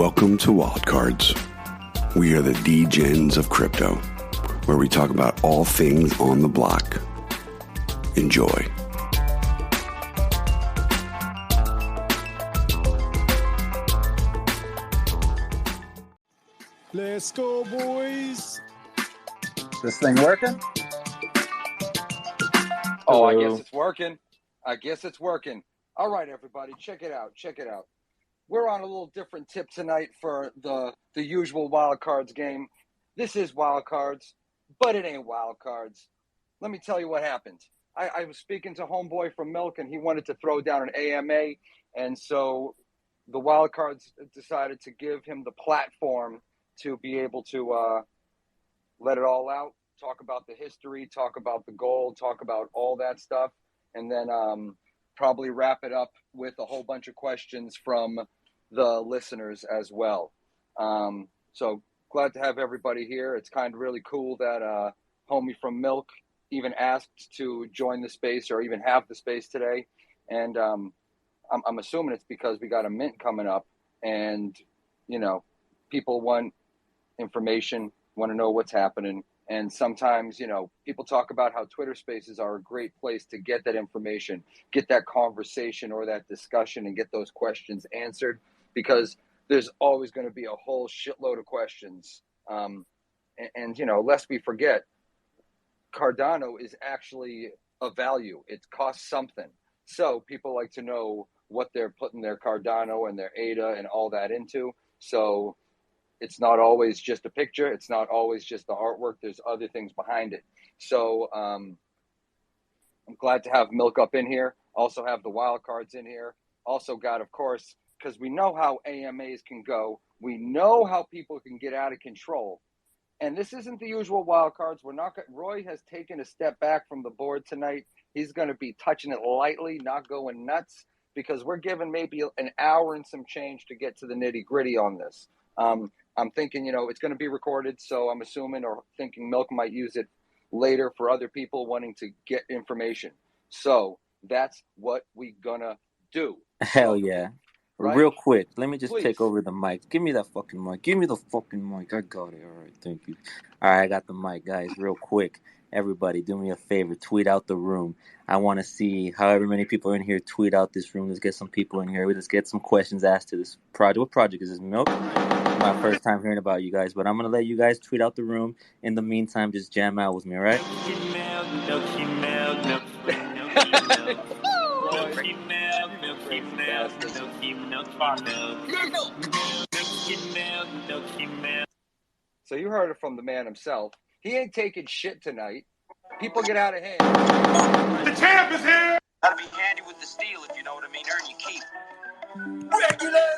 Welcome to Wildcards. We are the D-Gens of crypto, where we talk about all things on the block. Enjoy. Let's go, boys. This thing working? Oh, I guess it's working. All right, everybody, check it out. We're on a little different tip tonight for the usual Wild Cards game. This is Wild Cards, but it ain't Wild Cards. Let me tell you what happened. I was speaking to homeboy from Milk, and he wanted to throw down an AMA, and so the Wild Cards decided to give him the platform to be able to let it all out, talk about the history, talk about the gold, talk about all that stuff, and then probably wrap it up with a whole bunch of questions from the listeners as well. So glad to have everybody here. It's kind of really cool that homie from Milk even asked to join the space or even have the space today. And I'm assuming it's because we got a mint coming up, and people want information, want to know what's happening. And sometimes, people talk about how Twitter spaces are a great place to get that information, get that conversation or that discussion, and get those questions answered, because there's always going to be a whole shitload of questions. And lest we forget, Cardano is actually a value. It costs something. So people like to know what they're putting their Cardano and their ADA and all that into. So it's not always just a picture. It's not always just the artwork. There's other things behind it. So I'm glad to have Milk up in here. Also have the Wild Cards in here. Also got, of course, because we know how AMAs can go. We know how people can get out of control. And this isn't the usual Wild Cards. Roy has taken a step back from the board tonight. He's going to be touching it lightly, not going nuts, because we're given maybe an hour and some change to get to the nitty gritty on this. I'm thinking, it's going to be recorded, so I'm assuming or thinking Milk might use it later for other people wanting to get information. So that's what we gonna do. Hell yeah. Right? Real quick, let me just take over the mic. Give me that fucking mic. Give me the fucking mic. I got it. All right, thank you. All right, I got the mic, guys. Real quick, everybody, do me a favor. Tweet out the room. I want to see however many people are in here. Tweet out this room. Let's get some people in here. Let's get some questions asked to this project. What project is this, Milk? My first time hearing about you guys, but I'm going to let you guys tweet out the room. In the meantime, just jam out with me, all right? So you heard it from the man himself. He ain't taking shit tonight. People get out of hand. The champ is here! Gotta be handy with the steel, if you know what I mean. Earn your keep. Regulators!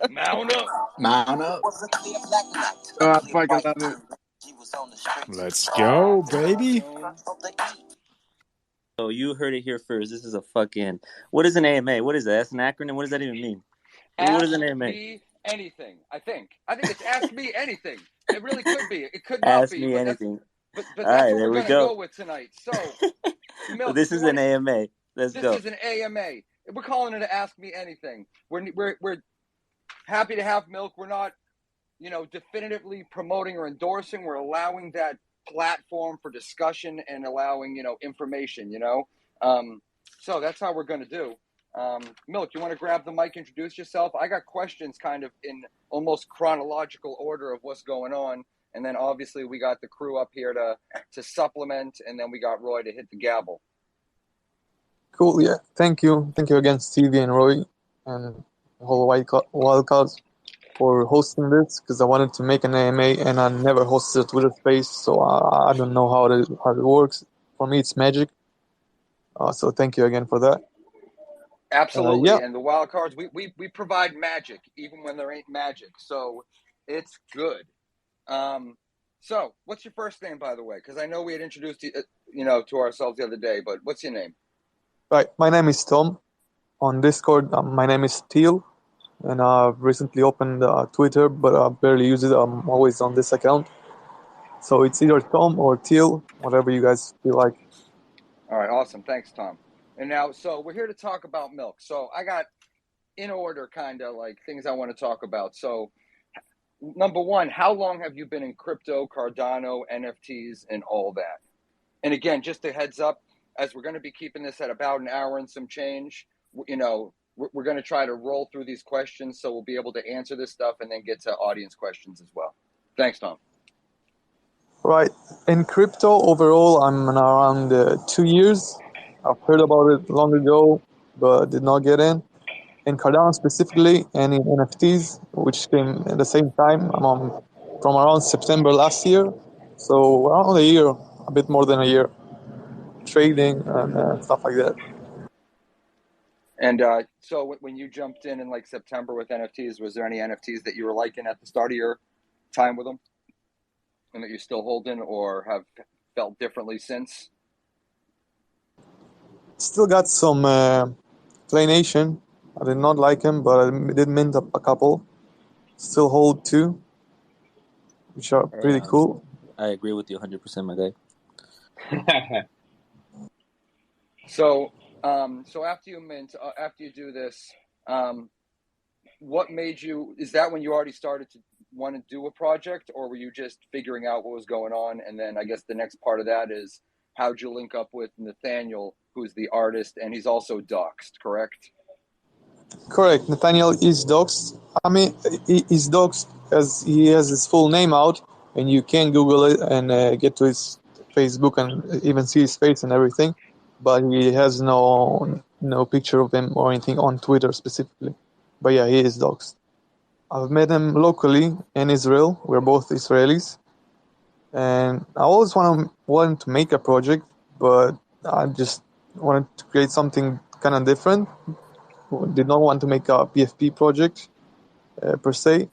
Mount up. I fucking love it. Let's go, baby. So you heard it here first. This is a fucking... What is an AMA? What is that? That's an acronym? What does that even mean? What is an AMA? Ask me anything, I think. It's Ask Me Anything. It really could be. It could not Ask be. Me Anything. But all that's right, what there we're we going to go go with tonight. So, Milk, this is an AMA. Let's go. This is an AMA. We're calling it Ask Me Anything. We're happy to have Milk. We're not, definitively promoting or endorsing. We're allowing that platform for discussion and allowing, information, So that's how we're going to do. Milk, you want to grab the mic, introduce yourself? I got questions kind of in almost chronological order of what's going on. And then obviously we got the crew up here to supplement, and then we got Roy to hit the gavel. Cool, yeah. Thank you. Thank you again, Stevie and Roy and the whole Wildcards for hosting this, because I wanted to make an AMA and I never hosted a Twitter space, so I don't know how it works. For me, it's magic. So thank you again for that. Absolutely. And the Wild Cards, we provide magic even when there ain't magic. So it's good. So what's your first name, by the way? Because I know we had introduced you, to ourselves the other day, but what's your name? Right. My name is Tom. On Discord, my name is Teal. And I've recently opened Twitter, but I barely use it. I'm always on this account. So it's either Tom or Teal, whatever you guys feel like. All right. Awesome. Thanks, Tom. And now, so we're here to talk about milk. So I got in order, kind of like things I want to talk about. So, number one, how long have you been in crypto, Cardano, NFTs, and all that? And again, just a heads up, as we're going to be keeping this at about an hour and some change, you know, we're going to try to roll through these questions so we'll be able to answer this stuff and then get to audience questions as well. Thanks, Tom. Right. In crypto, overall, I'm around 2 years. I've heard about it long ago, but did not get in. In Cardano specifically, and in NFTs, which came at the same time, I'm on from around September last year. So around a year, a bit more than a year, trading and stuff like that. And so when you jumped in like September with NFTs, was there any NFTs that you were liking at the start of your time with them and that you're still holding or have felt differently since? Still got some Play Nation. I did not like him, but I did mint up a couple. Still hold 2, which are pretty cool. I agree with you 100%, my guy. So after you mint, after you do this, what made you? Is that when you already started to want to do a project, or were you just figuring out what was going on? And then I guess the next part of that is how'd you link up with Nathaniel, who's the artist, and he's also doxxed, correct? Correct. Nathaniel is doxxed. I mean, he's doxxed as he has his full name out, and you can Google it and get to his Facebook and even see his face and everything. But he has no picture of him or anything on Twitter specifically. But yeah, he is doxxed. I've met him locally in Israel. We're both Israelis. And I always wanted to make a project, but I just wanted to create something kind of different. Did not want to make a PFP project per se.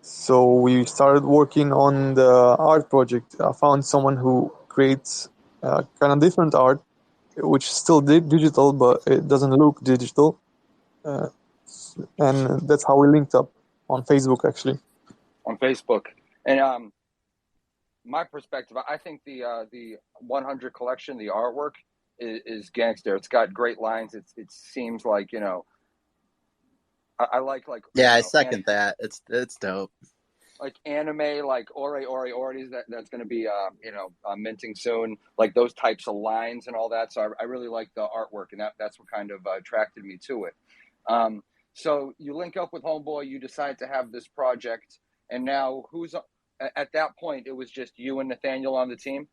So we started working on the art project. I found someone who creates kind of different art, which is still digital, but it doesn't look digital. And that's how we linked up on Facebook, actually. On Facebook. And my perspective, I think the 100 collection, the artwork, is gangster. It's got great lines. It seems like, you know, I like yeah, I second that. It's dope. Like anime, like Ore that's going to be minting soon. Like those types of lines and all that. So I really like the artwork, and that's what kind of attracted me to it. So you link up with Homeboy, you decide to have this project, and now who's at that point? It was just you and Nathaniel on the team,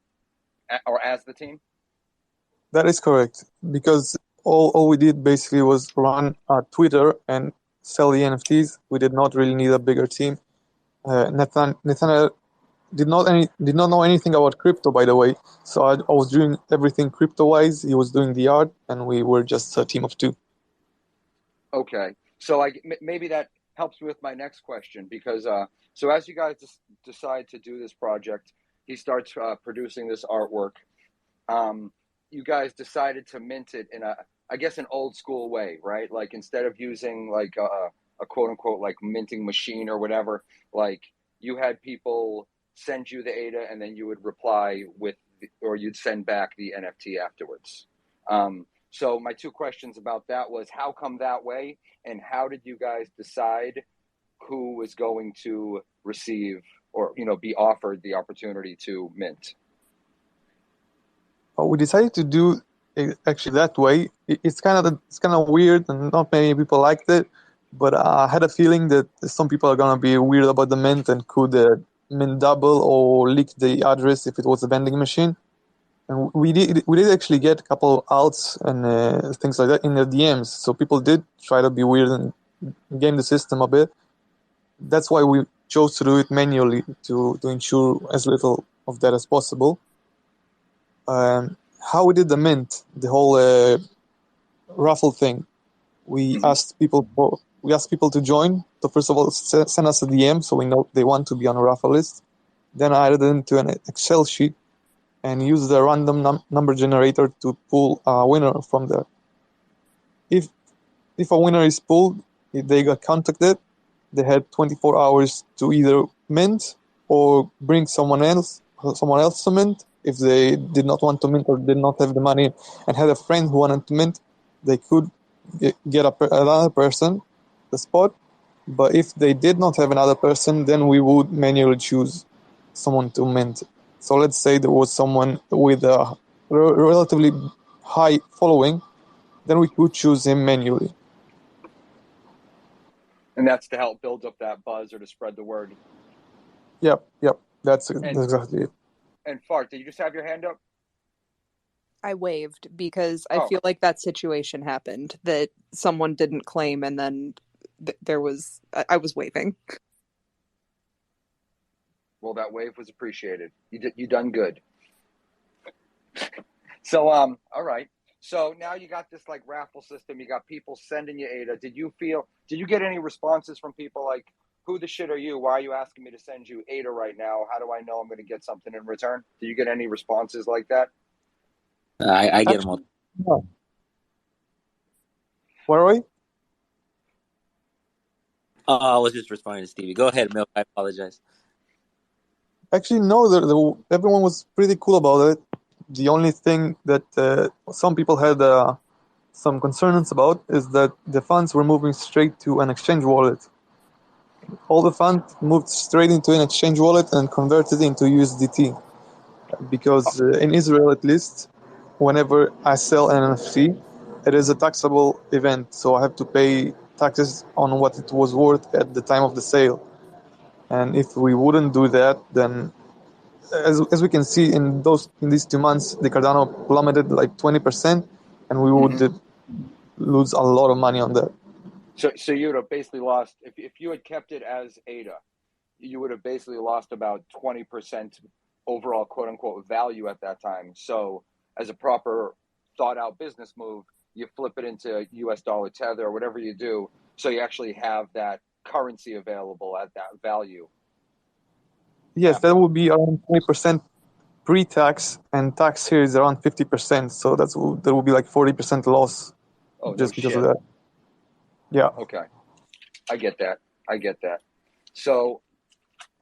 or as the team. That is correct, because all we did basically was run Twitter and sell the NFTs. We did not really need a bigger team. Nathaniel did not know anything about crypto, by the way. So I was doing everything crypto-wise. He was doing the art, and we were just a team of 2. Okay, so maybe that helps with my next question, because so as you guys decide to do this project, he starts producing this artwork. You guys decided to mint it in I guess an old school way, right? Like instead of using like a quote unquote like minting machine or whatever, like you had people send you the ADA and then you would reply or you'd send back the NFT afterwards. So my 2 questions about that was, how come that way, and how did you guys decide who was going to receive or be offered the opportunity to mint? We decided to do actually that way. It's kind of weird, and not many people liked it. But I had a feeling that some people are gonna be weird about the mint and could mint double or leak the address if it was a vending machine. And we did actually get a couple of outs and things like that in the DMs. So people did try to be weird and game the system a bit. That's why we chose to do it manually to ensure as little of that as possible. How we did the mint, the whole raffle thing. We asked people to join. So first of all, send us a DM so we know they want to be on a raffle list. Then I added it into an Excel sheet and used the random number generator to pull a winner from there. If a winner is pulled, if they got contacted, they had 24 hours to either mint or bring someone else to mint. If they did not want to mint or did not have the money and had a friend who wanted to mint, they could get another person the spot. But if they did not have another person, then we would manually choose someone to mint. So let's say there was someone with a relatively high following, then we could choose him manually. And that's to help build up that buzz or to spread the word. Yep, that's exactly it. And Fart, did you just have your hand up? I waved because I feel like that situation happened, that someone didn't claim and then I was waving. Well, that wave was appreciated. You done good. So, all right. So now you got this like raffle system. You got people sending you ADA. Did you get any responses from people like, who the shit are you? Why are you asking me to send you ADA right now? How do I know I'm going to get something in return? Do you get any responses like that? I get them all. No. Where are we? I was just responding to Stevie. Go ahead, Milk. I apologize. Actually, no. Everyone was pretty cool about it. The only thing that some people had some concerns about is that the funds were moving straight to an exchange wallet. All the funds moved straight into an exchange wallet and converted into USDT. Because in Israel, at least, whenever I sell an NFT, it is a taxable event. So I have to pay taxes on what it was worth at the time of the sale. And if we wouldn't do that, then as we can see in these 2 months, the Cardano plummeted like 20%, and we would lose a lot of money on that. So you would have basically lost, if you had kept it as ADA, you would have basically lost about 20% overall quote unquote value at that time. So as a proper thought out business move, you flip it into US dollar tether or whatever you do, so you actually have that currency available at that value. Yes, that would be around 20% pre-tax, and tax here is around 50%. So there will be like 40% loss just because of that. Yeah. Okay, I get that. So,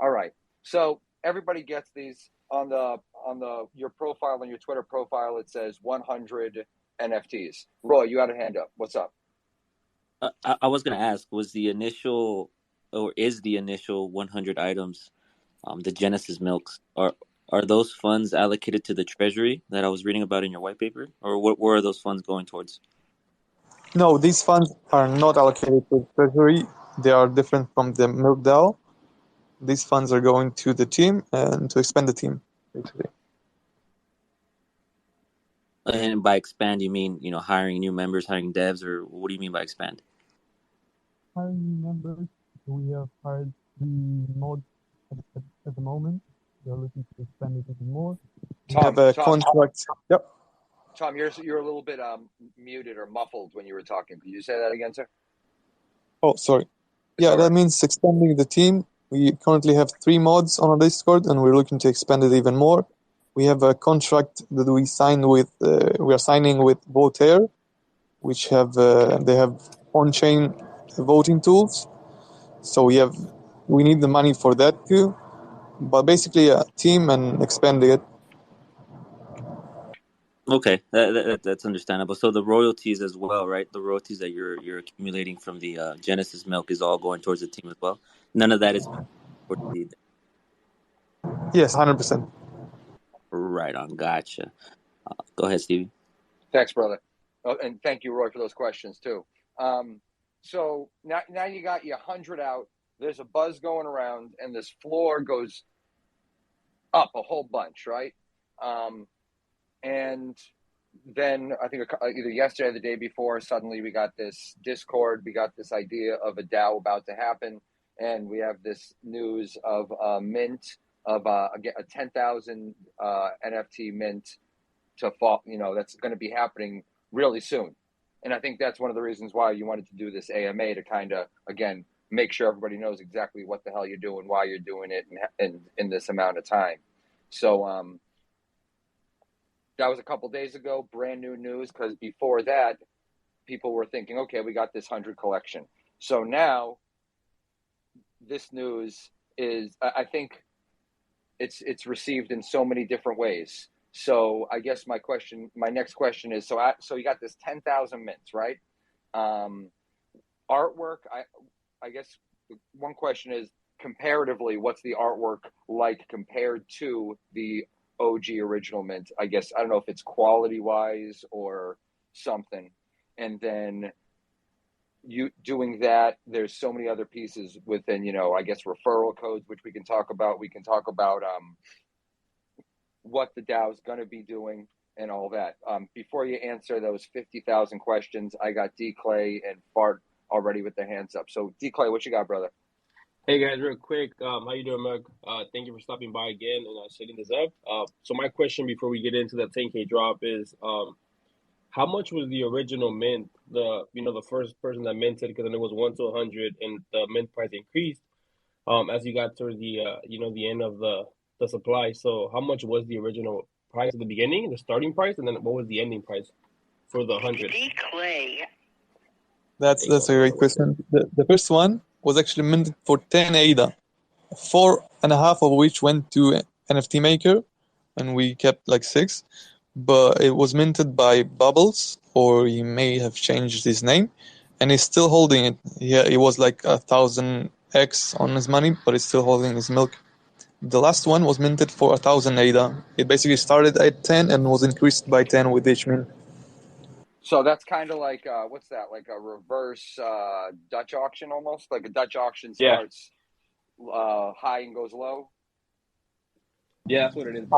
all right. So everybody gets these on your profile, on your Twitter profile. It says 100 NFTs. Roy, you had a hand up. What's up? I was going to ask, is the initial 100 items, the Genesis milks, are those funds allocated to the treasury that I was reading about in your white paper, or where are those funds going towards? No, these funds are not allocated to treasury. They are different from the Milk DAO. These funds are going to the team and to expand the team, basically. And by expand, you mean hiring new members, hiring devs, or what do you mean by expand? Hiring new members. We have hired 3 mods at the moment. They're looking to expand it even more. We have a contract. Yep. Tom, you're a little bit muted or muffled when you were talking. Could you say that again, sir? Oh, sorry. Yeah, that means expanding the team. We currently have 3 mods on our Discord, and we're looking to expand it even more. We have a contract that we signed with. We are signing with Votair, which they have on-chain voting tools. So we need the money for that too. But basically, a team and expanding it. Okay, that's understandable. So the royalties as well, right? The royalties that you're accumulating from the Genesis milk is all going towards the team as well. None of that is for the. Yes, 100%. Right on, gotcha. Go ahead, Stevie. Thanks, brother. Oh, and thank you, Roy, for those questions too. So now you got your 100 out. There's a buzz going around, and this floor goes up a whole bunch, right? And then I think either yesterday or the day before, suddenly we got this Discord. We got this idea of a DAO about to happen, and we have this news of a mint of a 10,000 NFT mint to fall. That's going to be happening really soon. And I think that's one of the reasons why you wanted to do this AMA, to kind of, again, make sure everybody knows exactly what the hell you're doing, why you're doing it, and in this amount of time. So that was a couple days ago, brand new news, because before that, people were thinking, okay, we got this 100 collection. So now this news is, I think it's received in so many different ways. So I guess my next question is, so you got this 10,000 mints, right? Artwork, I guess one question is, comparatively, what's the artwork like compared to the OG original mint? I guess, I don't know if it's quality-wise or something. And then you doing that, there's so many other pieces within, I guess, referral codes, which we can talk about. We can talk about what the DAO is going to be doing and all that. Before you answer those 50,000 questions, I got D. Clay and Fart already with their hands up. So, D. Clay, what you got, brother? Hey guys, real quick, how you doing, Mark? Thank you for stopping by again and setting this up. So my question before we get into that 10K drop is, how much was the original mint? The first person that minted, because then it was 1 to 100, and the mint price increased as you got towards the the end of the supply. So how much was the original price at the beginning, the starting price, and then what was the ending price for the 100? D. Clay. That's a great question. The first one was actually minted for 10 ADA, 4.5 of which went to NFT Maker, and we kept like 6. But it was minted by Bubbles, or he may have changed his name, and he's still holding it. Yeah, it was like 1,000x on his money, but he's still holding his milk. The last one was minted for 1,000 ADA. It basically started at 10 and was increased by 10 with each mint. So that's kind of like, what's that? Like a reverse Dutch auction almost? Like a Dutch auction starts high and goes low? Yeah, that's what it is.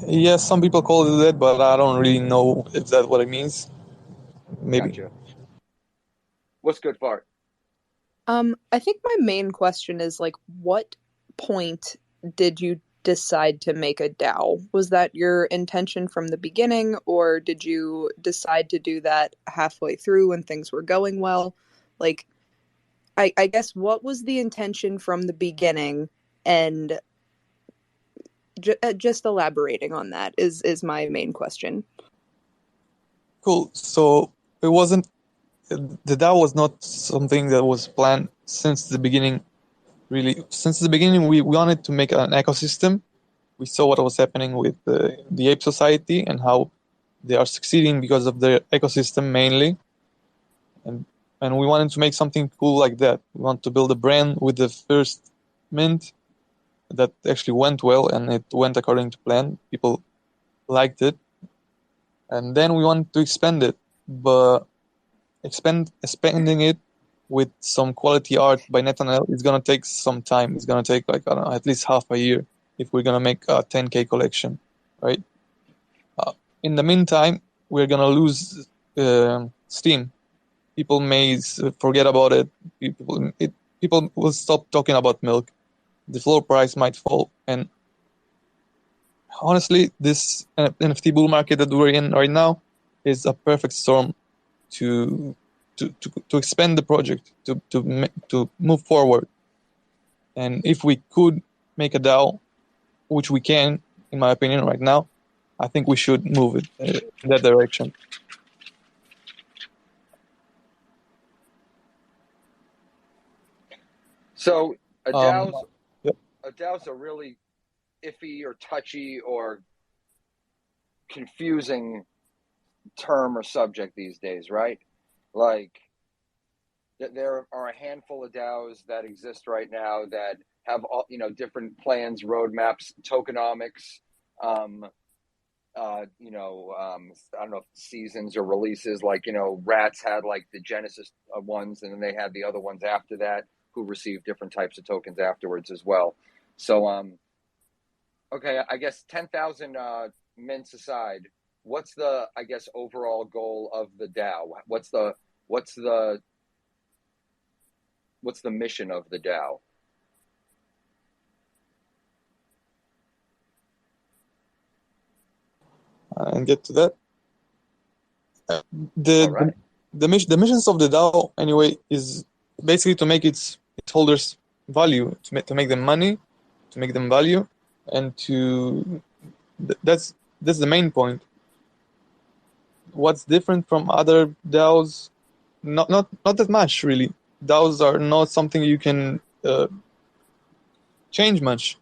Yes, some people call it that, but I don't really know if that's what it means. Maybe. Gotcha. What's good, Fart? I think my main question is, like, what point did you decide to make a DAO? Was that your intention from the beginning, or did you decide to do that halfway through when things were going well? Like, I guess, what was the intention from the beginning, and just elaborating on that is my main question. Cool. So it wasn't, the DAO was not something that was planned since the beginning. Really, since the beginning, we wanted to make an ecosystem. We saw what was happening with the Ape Society and how they are succeeding because of their ecosystem mainly. And we wanted to make something cool like that. We want to build a brand with the first mint that actually went well, and it went according to plan. People liked it. And then we wanted to expand it, but expanding it with some quality art by Nathaniel is going to take some time. It's going to take, like, I don't know, at least half a year if we're going to make a 10K collection, right? In the meantime, we're going to lose steam. People may forget about it. People will stop talking about milk. The floor price might fall. And honestly, this NFT bull market that we're in right now is a perfect storm to expand the project, to move forward. And if we could make a DAO, which we can, in my opinion, right now, I think we should move it in that direction. So a DAO's a really iffy or touchy or confusing term or subject these days, right? Like, there are a handful of DAOs that exist right now that have all, different plans, roadmaps, tokenomics, I don't know if seasons or releases, like, Rats had like the Genesis ones, and then they had the other ones after that who received different types of tokens afterwards as well. So, okay, I guess 10,000 mints aside, what's the, I guess, overall goal of the DAO? What's the mission of the DAO? And get to that. The missions of the DAO anyway is basically to make its holders value, to make them money, to make them value, and that's the main point. What's different from other DAOs? Not that much, really. DAOs are not something you can change much.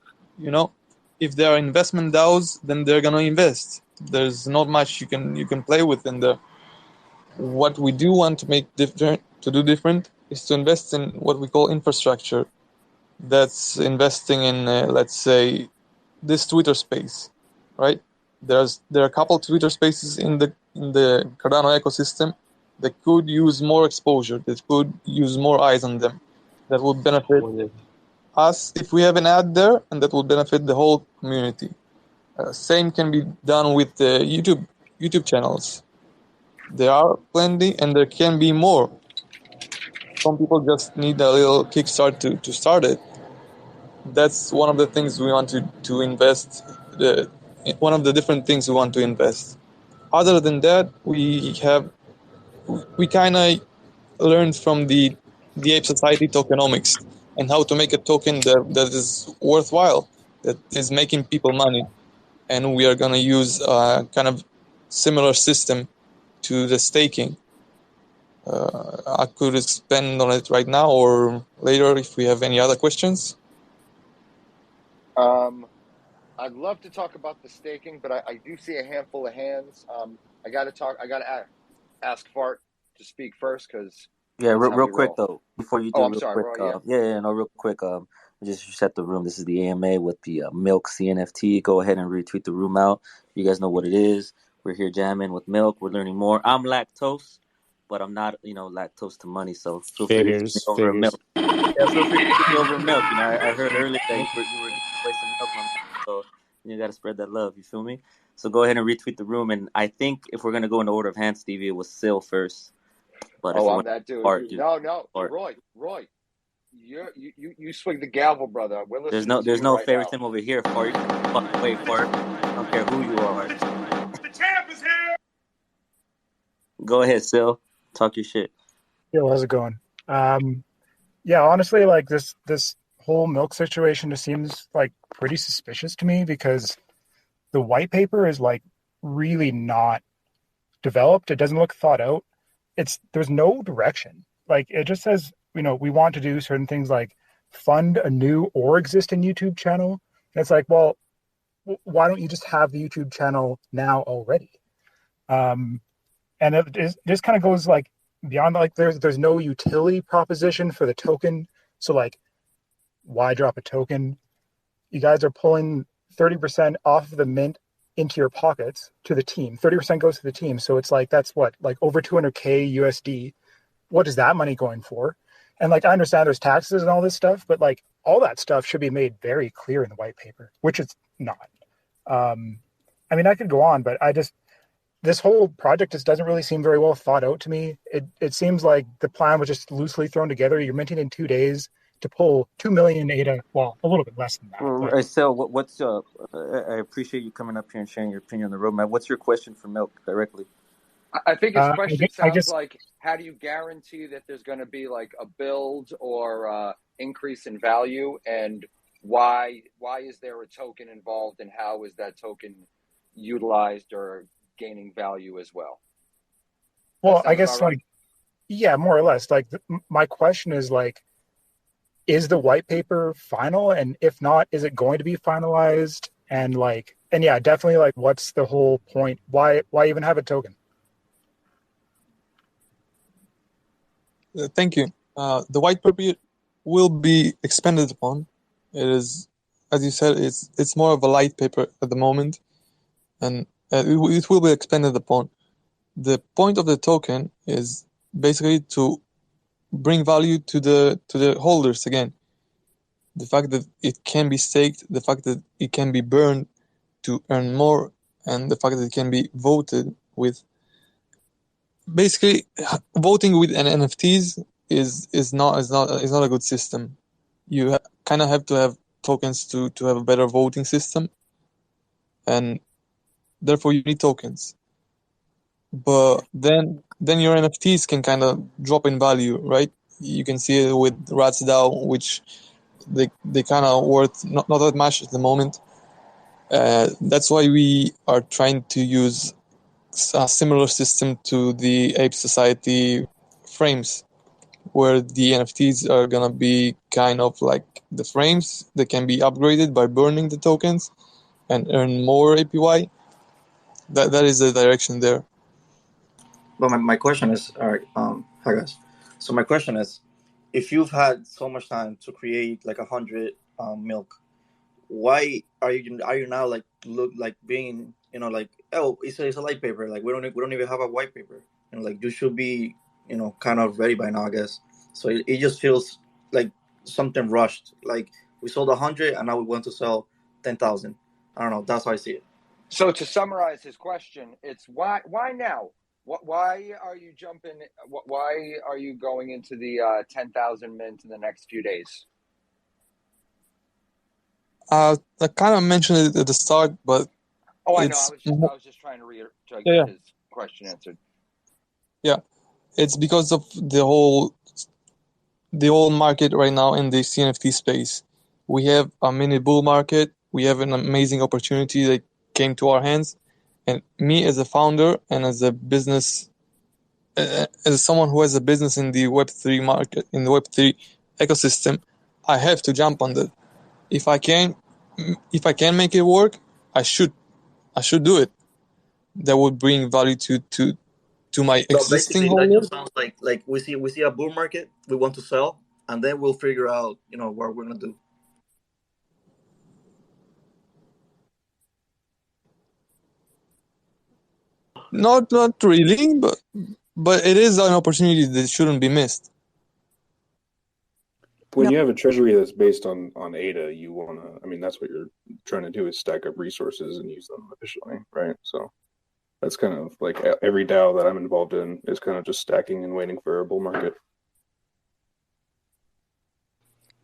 If they are investment DAOs, then they're gonna invest. There's not much you can play with in there. what we do want to make different is to invest in what we call infrastructure. That's investing in, let's say, this Twitter space, right? There are a couple Twitter spaces in the Cardano ecosystem that could use more exposure, that could use more eyes on them, that would benefit us if we have an ad there, and that would benefit the whole community. Same can be done with YouTube channels. There are plenty, and there can be more. Some people just need a little kickstart to start it. That's one of the things we want to invest. One of the different things we want to invest. Other than that, we kind of learned from the Ape Society tokenomics and how to make a token that is worthwhile, that is making people money. And we are going to use a kind of similar system to the staking. I could expand on it right now or later if we have any other questions. I'd love to talk about the staking, but I do see a handful of hands. I got to ask Fart to speak first because real quick though, before you do, I'm sorry, quick, Roy, real quick. Just set the room. This is the AMA with the Milk CNFT. Go ahead and retweet the room out. You guys know what it is. We're here jamming with Milk. We're learning more. I'm lactose, but I'm not, lactose to money. So feel free to take me over Milk. Yeah, feel free to take me over Milk. I heard earlier that you were giving away some milk, my man. So you got to spread that love. You feel me? So go ahead and retweet the room. And I think if we're gonna go in the order of hands, Stevie, it was Sil first. But I'm that dude. No, Roy, you swing the gavel, brother. We're listening. There's no favoritism over here, Fart. You can fuck away, Fart. I don't care who you are. The champ is here. Go ahead, Sil. Talk your shit. Yo, how's it going? Yeah, honestly, like this whole milk situation just seems like pretty suspicious to me because the white paper is like really not developed. It doesn't look thought out. There's no direction. Like it just says, we want to do certain things like fund a new or existing YouTube channel. And it's like, well, why don't you just have the YouTube channel now already? And it just kind of goes like beyond, like there's no utility proposition for the token. So like, why drop a token? You guys are pulling 30% off of the mint into your pockets to the team. 30% goes to the team. So it's like, that's what, like over 200K USD. What is that money going for? And like, I understand there's taxes and all this stuff, but like all that stuff should be made very clear in the white paper, which it's not. I mean, I could go on, but this whole project just doesn't really seem very well thought out to me. It seems like the plan was just loosely thrown together. You're minting in 2 days to pull 2 million ADA, well, a little bit less than that. So what's I appreciate you coming up here and sharing your opinion on the roadmap. What's your question for Milk directly? I think his question sounds like, how do you guarantee that there's going to be like a build or increase in value, and why is there a token involved, and how is that token utilized or gaining value as well? Well, I guess right? Yeah, more or less. Like my question is like, is the white paper final? And if not, is it going to be finalized? And yeah, definitely like, what's the whole point? Why even have a token? Thank you. The white paper will be expanded upon. It is, as you said, it's more of a light paper at the moment, and it will be expanded upon. The point of the token is basically to bring value to the holders again. The fact that it can be staked, the fact that it can be burned to earn more, and the fact that it can be voted with. Basically, voting with an NFTs is not a good system. You kind of have to have tokens to have a better voting system, and therefore you need tokens. But then your NFTs can kind of drop in value, right? You can see it with Rats DAO, which they kind of worth not that much at the moment. That's why we are trying to use a similar system to the Ape Society frames, where the NFTs are gonna be kind of like the frames that can be upgraded by burning the tokens and earn more APY. That is the direction there. But my question is, all right, hi guys. So my question is, if you've had so much time to create like 100 milk, why are you now like look like being like, oh, it's a light paper, like we don't even have a white paper, like you should be kind of ready by now, I guess. So it just feels like something rushed, like we sold 100 and now we want to sell 10,000. I don't know, that's how I see it. So to summarize his question, it's why now? Why are you jumping? Why are you going into the 10,000 mint in the next few days? I kind of mentioned it at the start, but I know. it's I was just trying to get yeah, his question answered. yeah. It's because of the whole market right now in the CNFT space. We have a mini bull market. We have an amazing opportunity that came to our hands, and me as a founder and as a business, as someone who has a business in the Web3 market, in the Web3 ecosystem, I have to jump on that. If I can make it work, I should do it. That would bring value to my So existing basically that holders. just sounds like we see a bull market, we want to sell, and then we'll figure out what we're gonna do. Not really, but it is an opportunity that shouldn't be missed. When you have a treasury that's based on ADA, you want to, I mean, that's what you're trying to do, is stack up resources and use them efficiently, right? So that's kind of like every DAO that I'm involved in is kind of just stacking and waiting for a bull market.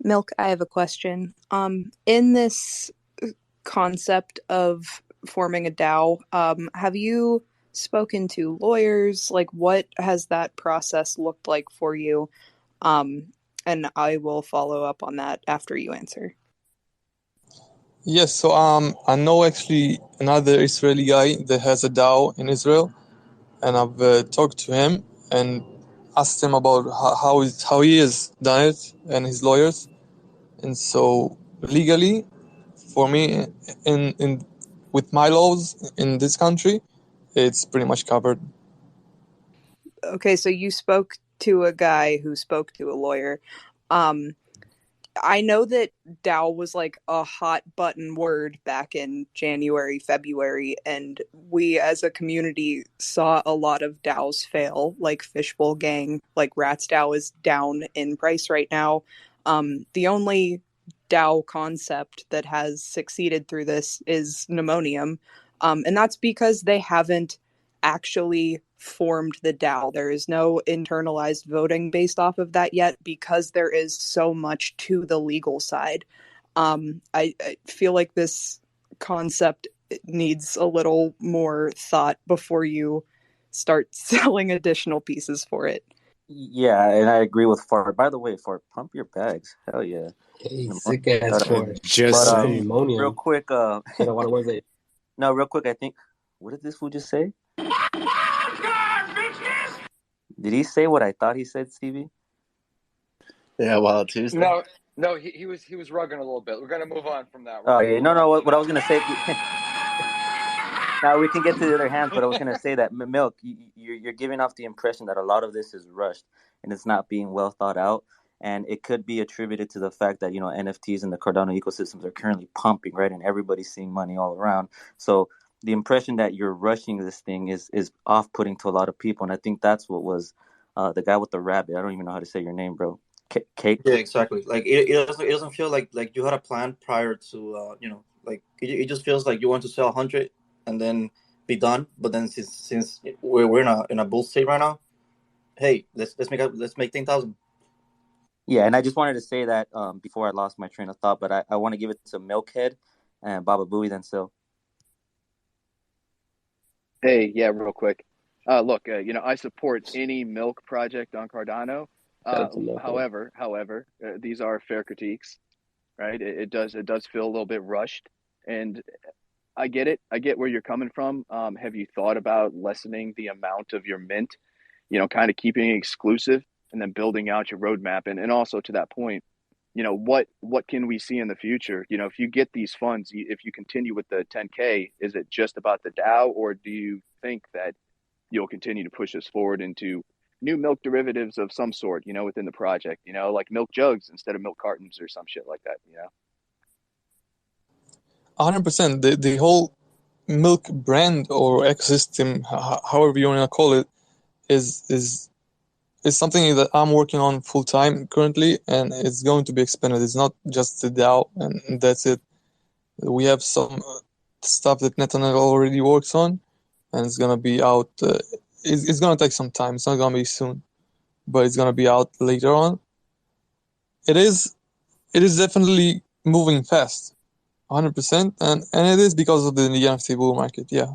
Milk, I have a question. In this concept of forming a DAO, have you spoken to lawyers? Like, what has that process looked like for you? And I will follow up on that after you answer. Yes, so I know actually another Israeli guy that has a DAO in Israel, and I've talked to him and asked him about how he has done it and his lawyers. And so legally, for me, in with my laws in this country, it's pretty much covered. Okay, so you spoke to a guy who spoke to a lawyer. I know that DAO was like a hot button word back in January, February, and we as a community saw a lot of DAOs fail, like Fishbowl Gang, like Rats DAO is down in price right now. The only DAO concept that has succeeded through this is Pneumonium, and that's because they haven't actually formed the DAO. There is no internalized voting based off of that yet because there is so much to the legal side. I feel like this concept needs a little more thought before you start selling additional pieces for it. Yeah, and I agree with Fart. By the way, Fart, pump your bags. Hell yeah. Hey, sick ass for Just saying. Real quick, Shit, I want to work it. No, real quick, I think, what did this fool just say? Did he say what I thought he said, Stevie? Yeah, Wild Tuesday. No, he was rugging a little bit. We're gonna move on from that. Oh yeah, no. What I was gonna say. Now we can get to the other hands, but I was gonna say that Milk, you're giving off the impression that a lot of this is rushed and it's not being well thought out, and it could be attributed to the fact that NFTs and the Cardano ecosystems are currently pumping, right, and everybody's seeing money all around. So the impression that you're rushing this thing is off-putting to a lot of people, and I think that's what was the guy with the rabbit. I don't even know how to say your name, bro. Cake. Yeah, exactly. Like it doesn't feel like you had a plan prior to like it just feels like you want to sell 100 and then be done. But then since we're in a bull state right now, hey, let's make 10,000. Yeah, and I just wanted to say that before I lost my train of thought, but I want to give it to Milkhead and Baba Booey then Sil. Hey, yeah, real quick. Look, I support any milk project on Cardano. However, these are fair critiques, right? It does feel a little bit rushed, and I get it. I get where you're coming from. Have you thought about lessening the amount of your mint? Kind of keeping it exclusive and then building out your roadmap, and also to that point, what can we see in the future? If you get these funds, if you continue with the 10K, is it just about the DAO, or do you think that you'll continue to push us forward into new milk derivatives of some sort, within the project, like milk jugs instead of milk cartons or some shit like that, 100%. The whole milk brand or ecosystem, however you want to call it, is something that I'm working on full time currently, and it's going to be expanded. It's not just the DAO and that's it. We have some stuff that Netanel already works on, and it's gonna be out. It's gonna take some time. It's not gonna be soon, but it's gonna be out later on. It is definitely moving fast, 100%, and it is because of the NFT bull market. Yeah.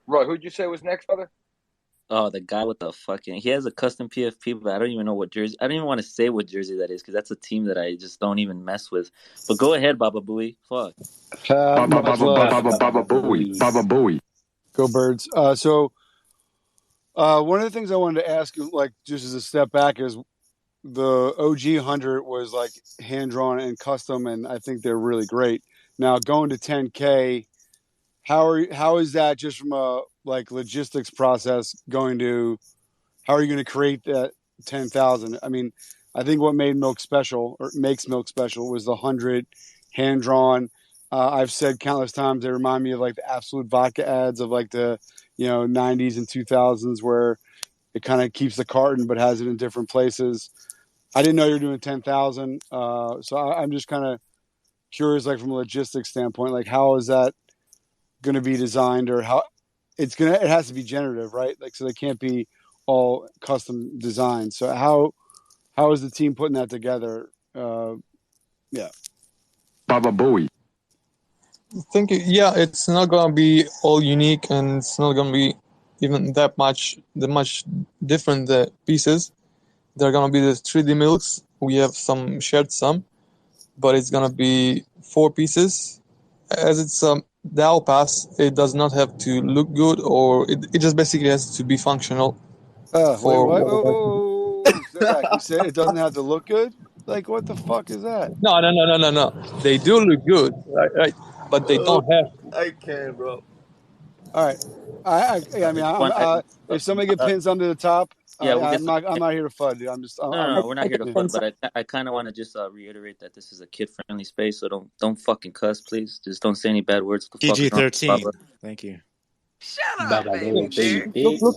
Roy, who'd you say was next, brother? Oh, the guy with the fucking... He has a custom PFP, but I don't even know what jersey... I don't even want to say what jersey that is, because that's a team that I just don't even mess with. But go ahead, Baba Booey. Fuck. Baba Booey. Go Birds. So one of the things I wanted to ask you, like, just as a step back, is the OG 100 was, like, hand-drawn and custom, and I think they're really great. Now, going to 10K... How is that just from a logistics process going to? How are you going to create that 10,000? I mean, I think what made milk special or makes milk special was the 100 hand drawn. I've said countless times they remind me of like the Absolute Vodka ads of like the 90s and 2000s where it kind of keeps the carton but has it in different places. I didn't know you were doing 10,000, so I'm just kind of curious, like from a logistics standpoint, like how is that going to be designed, or how it has to be generative, right? Like, so they can't be all custom designed. So how is the team putting that together? Yeah. Baba Booey. Thank you. Yeah, it's not gonna be all unique, and it's not gonna be even that much different pieces. They're gonna be the 3D milks. We have shared some, but it's gonna be 4 pieces. As it's DAO pass, it does not have to look good, or it just basically has to be functional. Wait, what? Oh, step back. You said it doesn't have to look good? Like, what the fuck is that? No. They do look good, right? But they don't have to. I can't, bro. All right. I mean, if somebody get pins under the top, Yeah, I'm not here to FUD, dude. No, we're not here to FUD, but I kind of want to just reiterate that this is a kid-friendly space, so don't fucking cuss, please. Just don't say any bad words. PG-13. Thank you. Shut up, baby. Look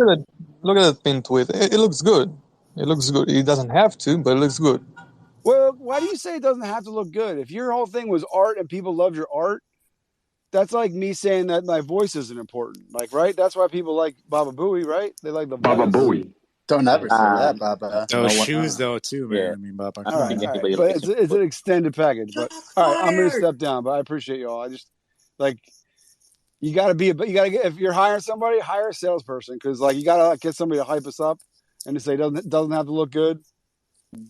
at that pin tweet. It looks good. It looks good. It doesn't have to, but it looks good. Well, why do you say it doesn't have to look good? If your whole thing was art and people loved your art, that's like me saying that my voice isn't important. Like, right? That's why people like Baba Booey, right? They like the voice. Baba Booey. Don't ever say that, Baba. Those shoes, though, too, man. Yeah. I mean, Baba. All right. But it's an extended package. But all right, I'm going to step down. But I appreciate y'all. I just like you got to get, if you're hiring somebody, hire a salesperson, because like you got to get somebody to hype us up and to say doesn't have to look good.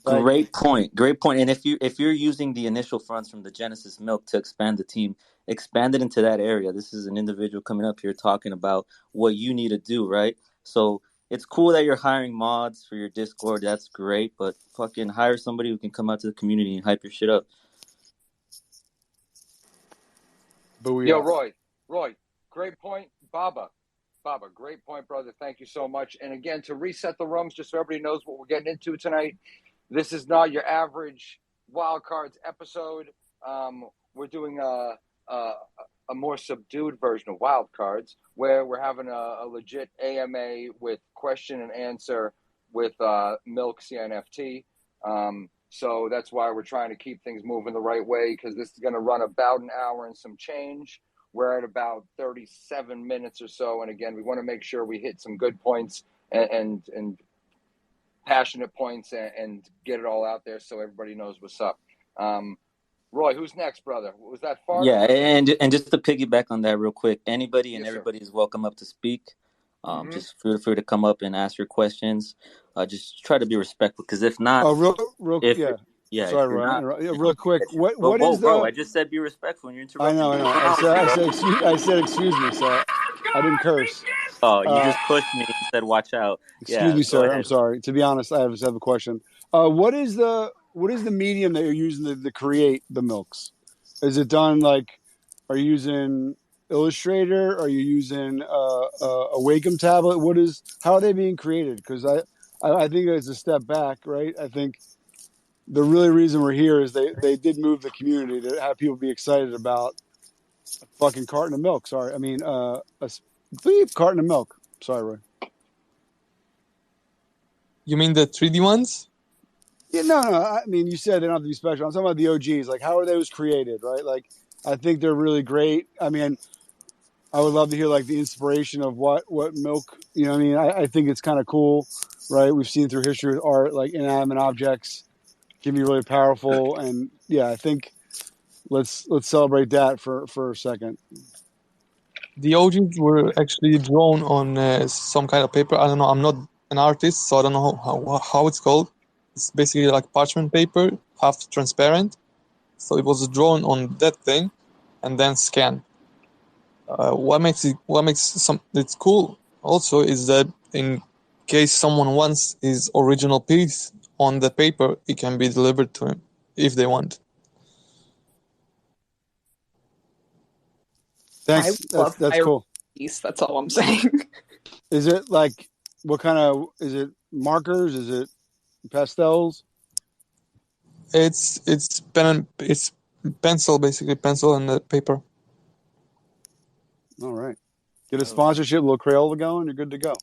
Like, Great point. And if you're using the initial funds from the Genesis Milk to expand the team, expand it into that area. This is an individual coming up here talking about what you need to do, right? So it's cool that you're hiring mods for your Discord. That's great, but fucking hire somebody who can come out to the community and hype your shit up. Yo, Roy, great point. Baba, great point, brother. Thank you so much. And again, to reset the rooms, just so everybody knows what we're getting into tonight, this is not your average Wild Cards episode. We're doing a more subdued version of Wild Cards, where we're having a legit AMA with question and answer with Milk CNFT. So that's why we're trying to keep things moving the right way, because this is going to run about an hour and some change. We're at about 37 minutes or so. And again, we want to make sure we hit some good points and passionate points and get it all out there so everybody knows what's up. Roy, who's next, brother? Was that far? Yeah, and just to piggyback on that real quick, anybody and everybody is welcome up to speak. Just feel free to come up and ask your questions. Just try to be respectful, because if not, Sorry, Roy. Real quick, what is the? Bro, I just said be respectful, and you're interrupting. I know. I said excuse me, so I didn't curse. Oh, you just pushed me and said watch out. Excuse me, sir. I'm sorry. To be honest, I just have a question. What is the medium that you're using to create the milks? Is it done like? Are you using Illustrator? Are you using a Wacom tablet? How are they being created? Because I think it's a step back, right? I think the really reason we're here is they did move the community to have people be excited about a fucking carton of milk. Sorry, I mean beep carton of milk. Sorry, Roy. You mean the 3D ones? Yeah, no. I mean, you said they don't have to be special. I'm talking about the OGs. Like, how are those created, right? Like, I think they're really great. I mean, I would love to hear like the inspiration of what milk. You know, what I mean, I think it's kind of cool, right? We've seen through history with art, like inanimate objects can be really powerful, and yeah, I think let's celebrate that for a second. The OGs were actually drawn on some kind of paper. I don't know. I'm not an artist, so I don't know how it's called. It's basically like parchment paper, half transparent. So it was drawn on that thing, and then scanned. What makes it's cool also is that in case someone wants his original piece on the paper, it can be delivered to him if they want. Thanks. I love That's cool. piece. That's all I'm saying. Is it like what kind of? Is it markers? Is it pastels? It's pencil, basically pencil and the paper. All right. Get a sponsorship, little Crayola going. You're good to go.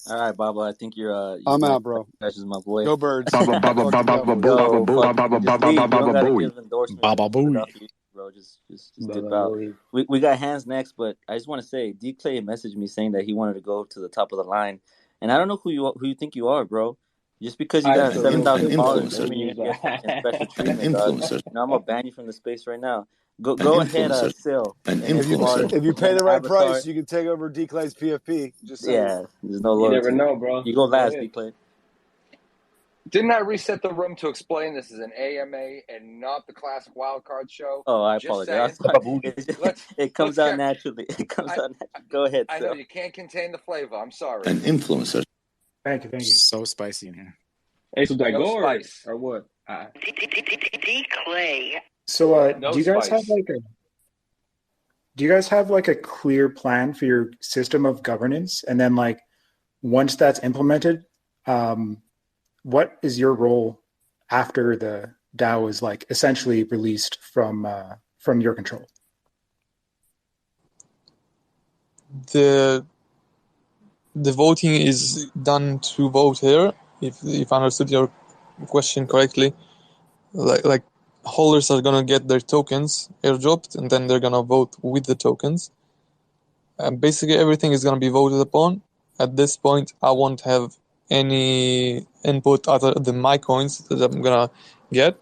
All right, Baba. I think you're. I'm out, bro. That's my boy. Go Birds. Yo, fuck it, just leave. You don't gotta give endorsements. Bro, just dip out. We got hands next, but I just want to say, D Clay messaged me saying that he wanted to go to the top of the line, and I don't know who you think you are, bro. Just because you got 7,000 followers doesn't mean you get special treatment, dog. Now I'm gonna ban you from the space right now. Go ahead, Sil. If you pay the right price, you can take over D Clay's PFP. Just saying. Yeah, there's no loyalty. You never know, bro. You go last, D Clay. Didn't I reset the room to explain this is an AMA and not the classic wildcard show? Oh, I apologize. It comes out naturally. It comes out naturally. Go ahead, I know you can't contain the flavor. I'm sorry. An influencer. Thank you. So spicy in here. Hey, so I go spice. or what? D Clay. So, do you guys have like a clear plan for your system of governance? And then, like, once that's implemented, what is your role after the DAO is like essentially released from your control? The voting is done through vote here. If I understood your question correctly, like holders are gonna get their tokens airdropped, and then they're gonna vote with the tokens. And basically everything is gonna be voted upon. At this point, I won't have any input other than my coins that I'm gonna get.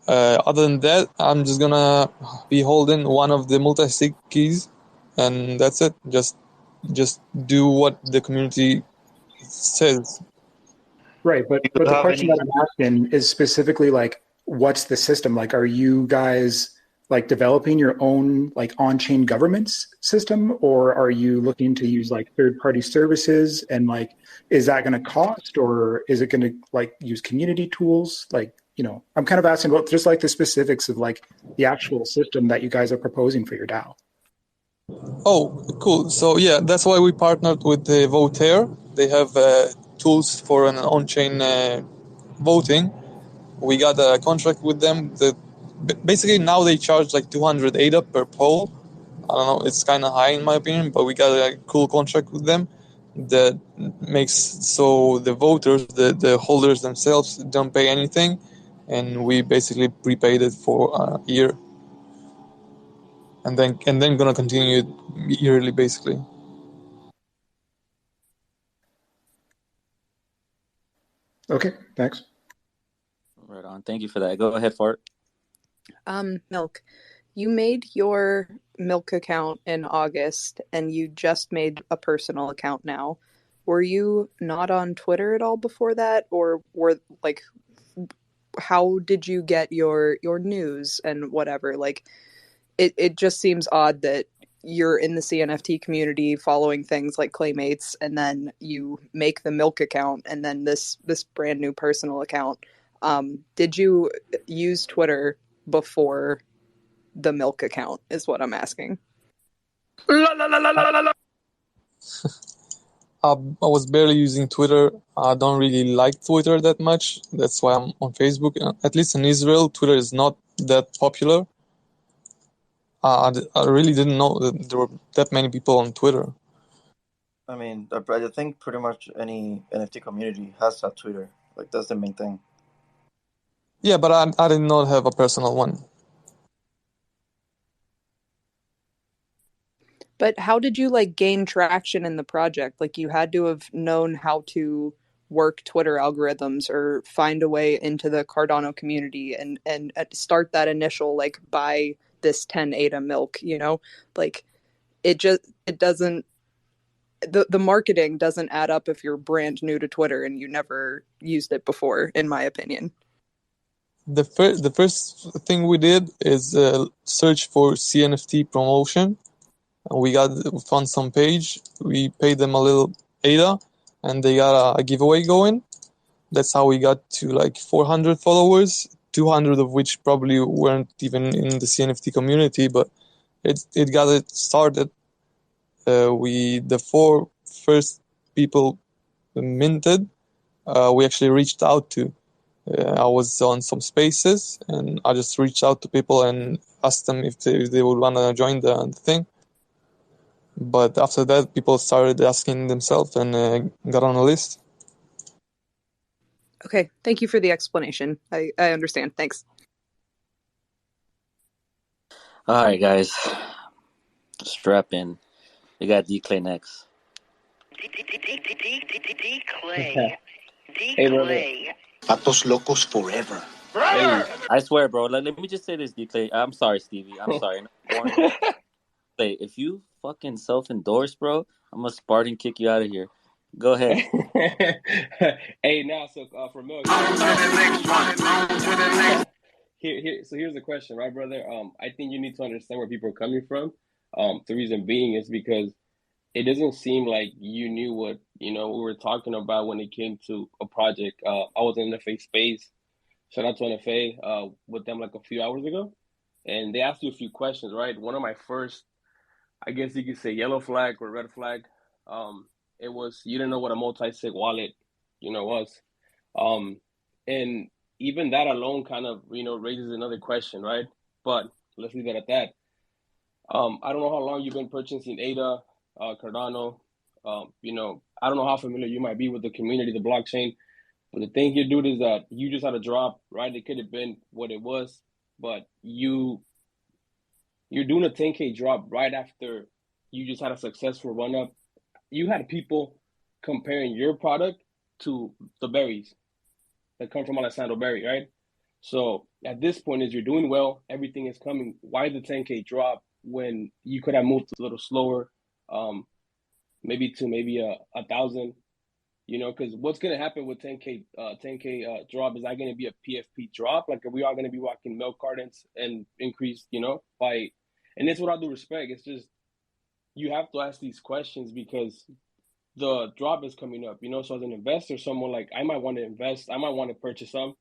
Other than that, I'm just gonna be holding one of the multi-sig keys, and that's it. Just do what the community says. Right, but the question that I'm asking is specifically like, what's the system? Like, are you guys like developing your own like on-chain governance system, or are you looking to use like third-party services? And like, is that going to cost, or is it going to like use community tools? Like, you know, I'm kind of asking about just like the specifics of like the actual system that you guys are proposing for your DAO. Oh, cool. So yeah, that's why we partnered with the Votair. They have tools for an on-chain voting. We got a contract with them. Basically now they charge like 200 ADA per poll. I don't know, it's kind of high in my opinion, but we got a cool contract with them that makes so the voters, the holders themselves don't pay anything, and we basically prepaid it for a year. And then gonna continue yearly, basically. Okay, thanks. Right on. Thank you for that. Go ahead, Fart. Milk, you made your Milk account in August, and you just made a personal account now. Were you not on Twitter at all before that, or how did you get your news and whatever? Like, it just seems odd that you're in the CNFT community following things like Claymates, and then you make the Milk account, and then this brand new personal account. Did you use Twitter before the milk account is what I'm asking. I was barely using Twitter. I don't really like Twitter that much. That's why I'm on Facebook. At least in Israel, Twitter is not that popular. I really didn't know that there were that many people on Twitter. I mean, I think pretty much any NFT community has a Twitter. Like, that's the main thing. Yeah, but I did not have a personal one. But how did you like gain traction in the project? Like you had to have known how to work Twitter algorithms or find a way into the Cardano community and start that initial like buy this 10 ADA milk, you know? Like it doesn't the marketing doesn't add up if you're brand new to Twitter and you never used it before, in my opinion. The first thing we did is search for CNFT promotion. We found some page. We paid them a little ADA, and they got a giveaway going. That's how we got to like 400 followers, 200 of which probably weren't even in the CNFT community, but it got it started. The 4 first people minted, we actually reached out to. I was on some spaces, and I just reached out to people and asked them if they would want to join the thing. But after that, people started asking themselves and got on the list. Okay, thank you for the explanation. I understand. Thanks. All right, guys. Strap in. We got D-Clay next. D-Clay. Hey, brother. Patos locos forever. Hey, I swear, bro. Let me just say this, D-Clay. I'm sorry, Stevie. I'm sorry. Clay, if you fucking self-endorse, bro, I'm gonna Spartan kick you out of here. Go ahead. Hey, now, so for milk. Here's the question, right, brother? I think you need to understand where people are coming from. The reason being is because it doesn't seem like you knew what we were talking about when it came to a project. I was in the NFA space. Shout out to NFA with them like a few hours ago, and they asked you a few questions, right? One of my first, I guess you could say, yellow flag or red flag. It was you didn't know what a multi-sig wallet, was, and even that alone kind of raises another question, right? But let's leave it at that. I don't know how long you've been purchasing ADA, Cardano. I don't know how familiar you might be with the community, the blockchain. But the thing here, dude, is that you just had a drop, right? It could have been what it was, but you're doing a 10K drop right after you just had a successful run up. You had people comparing your product to the berries that come from Alessandro Berry, right? So at this point, as you're doing well, everything is coming. Why the 10K drop when you could have moved a little slower, maybe to 1,000? Because what's going to happen with 10K drop is that going to be a PFP drop? Like, are we all going to be walking milk cartons and increase, and it's with all due respect. It's just, you have to ask these questions because the drop is coming up, So as an investor, someone like, I might want to invest, I might want to purchase some.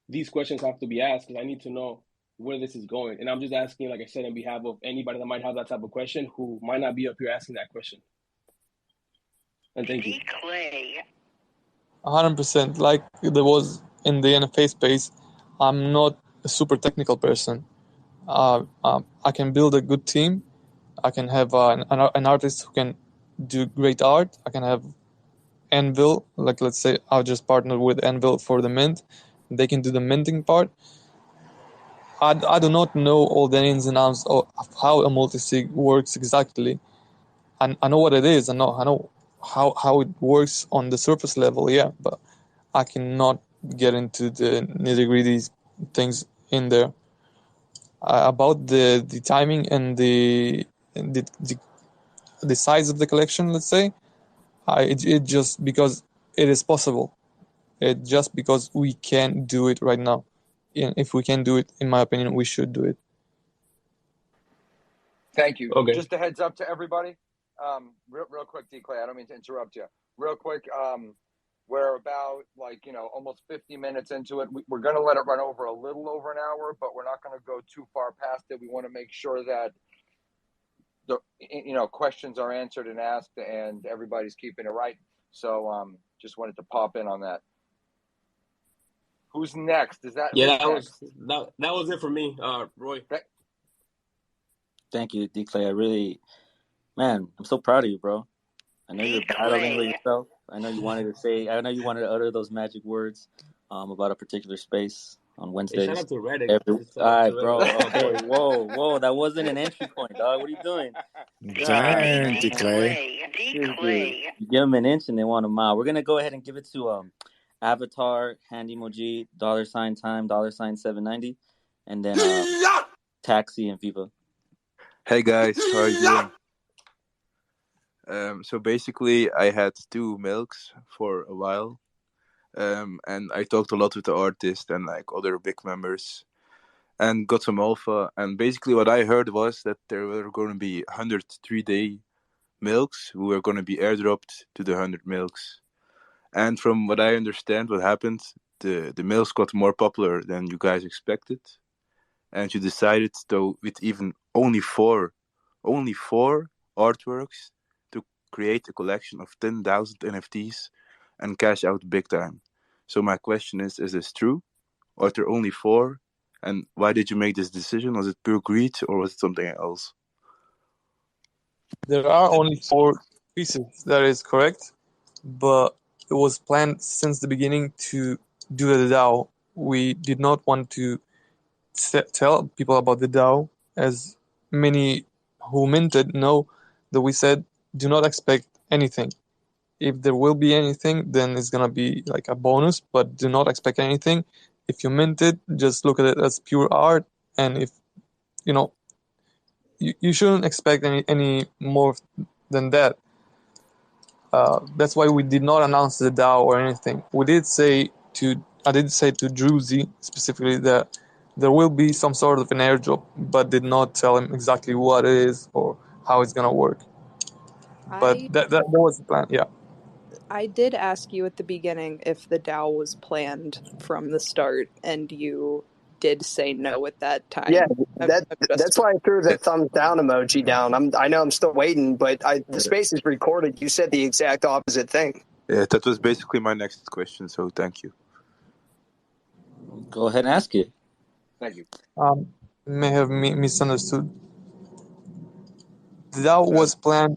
These questions have to be asked because I need to know where this is going. And I'm just asking, like I said, on behalf of anybody that might have that type of question who might not be up here asking that question. And thank you. 100%. Like there was in the NFA space, I'm not a super technical person. I can build a good team. I can have an artist who can do great art. I can have Anvil, like let's say I'll just partner with Anvil for the mint. They can do the minting part. I do not know all the ins and outs of how a multi-sig works exactly. I know what it is. I know how it works on the surface level, yeah, but I cannot get into the nitty-gritty things in there. About the timing and the size of the collection, let's say, it just because it is possible. It just because we can do it right now. And if we can do it, in my opinion, we should do it. Thank you. Okay. Just a heads up to everybody. Real quick, D-Clay, I don't mean to interrupt you. Real quick, We're about almost 50 minutes into it. We're going to let it run over a little over an hour, but we're not going to go too far past it. We want to make sure that the questions are answered and asked, and everybody's keeping it right. So just wanted to pop in on that. Who's next? That was it for me, Roy. Thank you, D-Clay. I'm so proud of you, bro. I know you're battling with yourself. I know you wanted to utter those magic words about a particular space on Wednesdays. Hey, shout out to Reddick. All right, bro. Okay, whoa. That wasn't an entry point, dog. What are you doing? Dang, D-Clay. You give them an inch and they want a mile. We're going to go ahead and give it to Avatar, Hand Emoji, $time, $790, and then Taxi and Viva. Hey guys, how are you doing? So basically, I had 2 milks for a while, and I talked a lot with the artist and like other big members, and got some alpha. And basically, what I heard was that there were going to be 103-day milks who were going to be airdropped to the 100 milks. And from what I understand, what happened, the milks got more popular than you guys expected, and you decided, though, with even only four artworks, to create a collection of 10,000 NFTs and cash out big time. So my question is this true? Are there only 4? And why did you make this decision? Was it pure greed or was it something else? There are only 4 pieces, that is correct, but it was planned since the beginning to do the DAO. We did not want to tell people about the DAO, as many who minted know that we said do not expect anything. If there will be anything, then it's gonna be like a bonus, but do not expect anything. If you mint it, just look at it as pure art, and if you shouldn't expect any more than that. That's why we did not announce the DAO or anything. I did say to Druzy specifically that there will be some sort of an airdrop, but did not tell him exactly what it is or how it's gonna work. But that was the plan, yeah. I did ask you at the beginning if the DAO was planned from the start, and you did say no at that time. Yeah, that's why I threw the thumbs down emoji down. I know I'm still waiting, but the space is recorded. You said the exact opposite thing. Yeah, that was basically my next question, so thank you. Go ahead and ask it. Thank you. May have misunderstood. The DAO was planned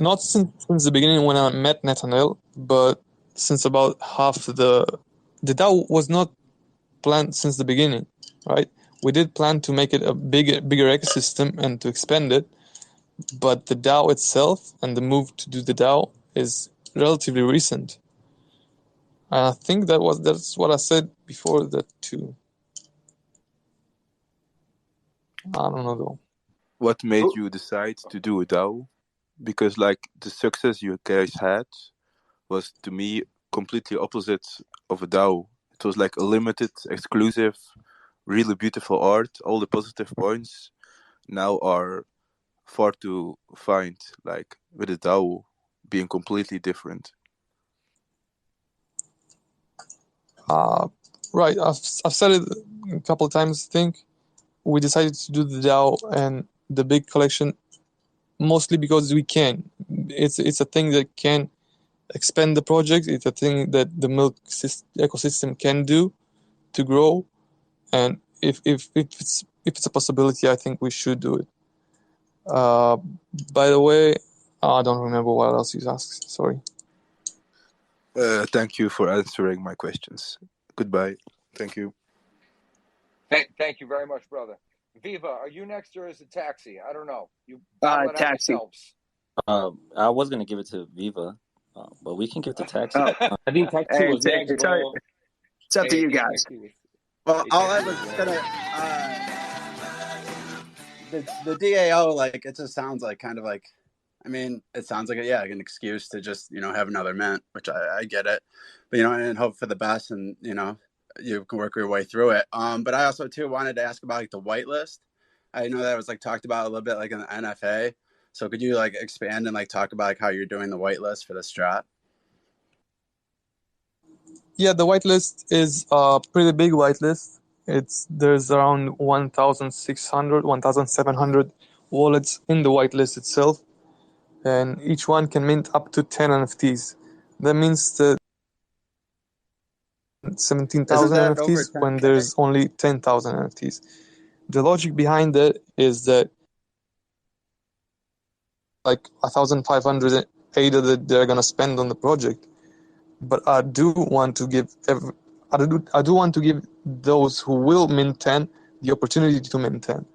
not since the beginning when I met Nathaniel, but since about half the DAO was not planned since the beginning, right? We did plan to make it a bigger ecosystem and to expand it, but the DAO itself and the move to do the DAO is relatively recent. And I think that's what I said before that too. I don't know though. What made you decide to do a DAO? Because like the success you guys had was, to me, completely opposite of a DAO. It was like a limited, exclusive, really beautiful art. All the positive points now are far to find, like with a DAO being completely different. Right, I've said it a couple of times. I think we decided to do the DAO and the big collection mostly because we can. It's a thing that can expand the project. It's a thing that the milk ecosystem can do to grow, and if it's a possibility, I think we should do it. By the way, I don't remember what else you asked. Sorry. Thank you for answering my questions. Goodbye. Thank you. Thank you very much, brother. Viva, are you next or is it Taxi? I don't know. You Taxi. I was gonna give it to Viva, but we can give it to Taxi. I think Taxi was next, bro. It's up to you guys. Well, all I was gonna the DAO, like, it just sounds like kind of like, I mean, it sounds like an excuse to just have another mint, which I get it, but and hope for the best, and you can work your way through it. But I also too wanted to ask about like the whitelist. I know that was like talked about a little bit like in the NFA. So could you like expand and like talk about like how you're doing the whitelist for the strat? Yeah, the whitelist is a pretty big whitelist. There's around 1,600, 1,700 wallets in the whitelist itself, and each one can mint up to 10 NFTs. That means that Isn't 17,000 that over NFTs when 10K? there's only 10,000 NFTs. The logic behind it is that like 1,500 ADA that they're gonna spend on the project, but I do want to give those who will mint 10 the opportunity to mint 10.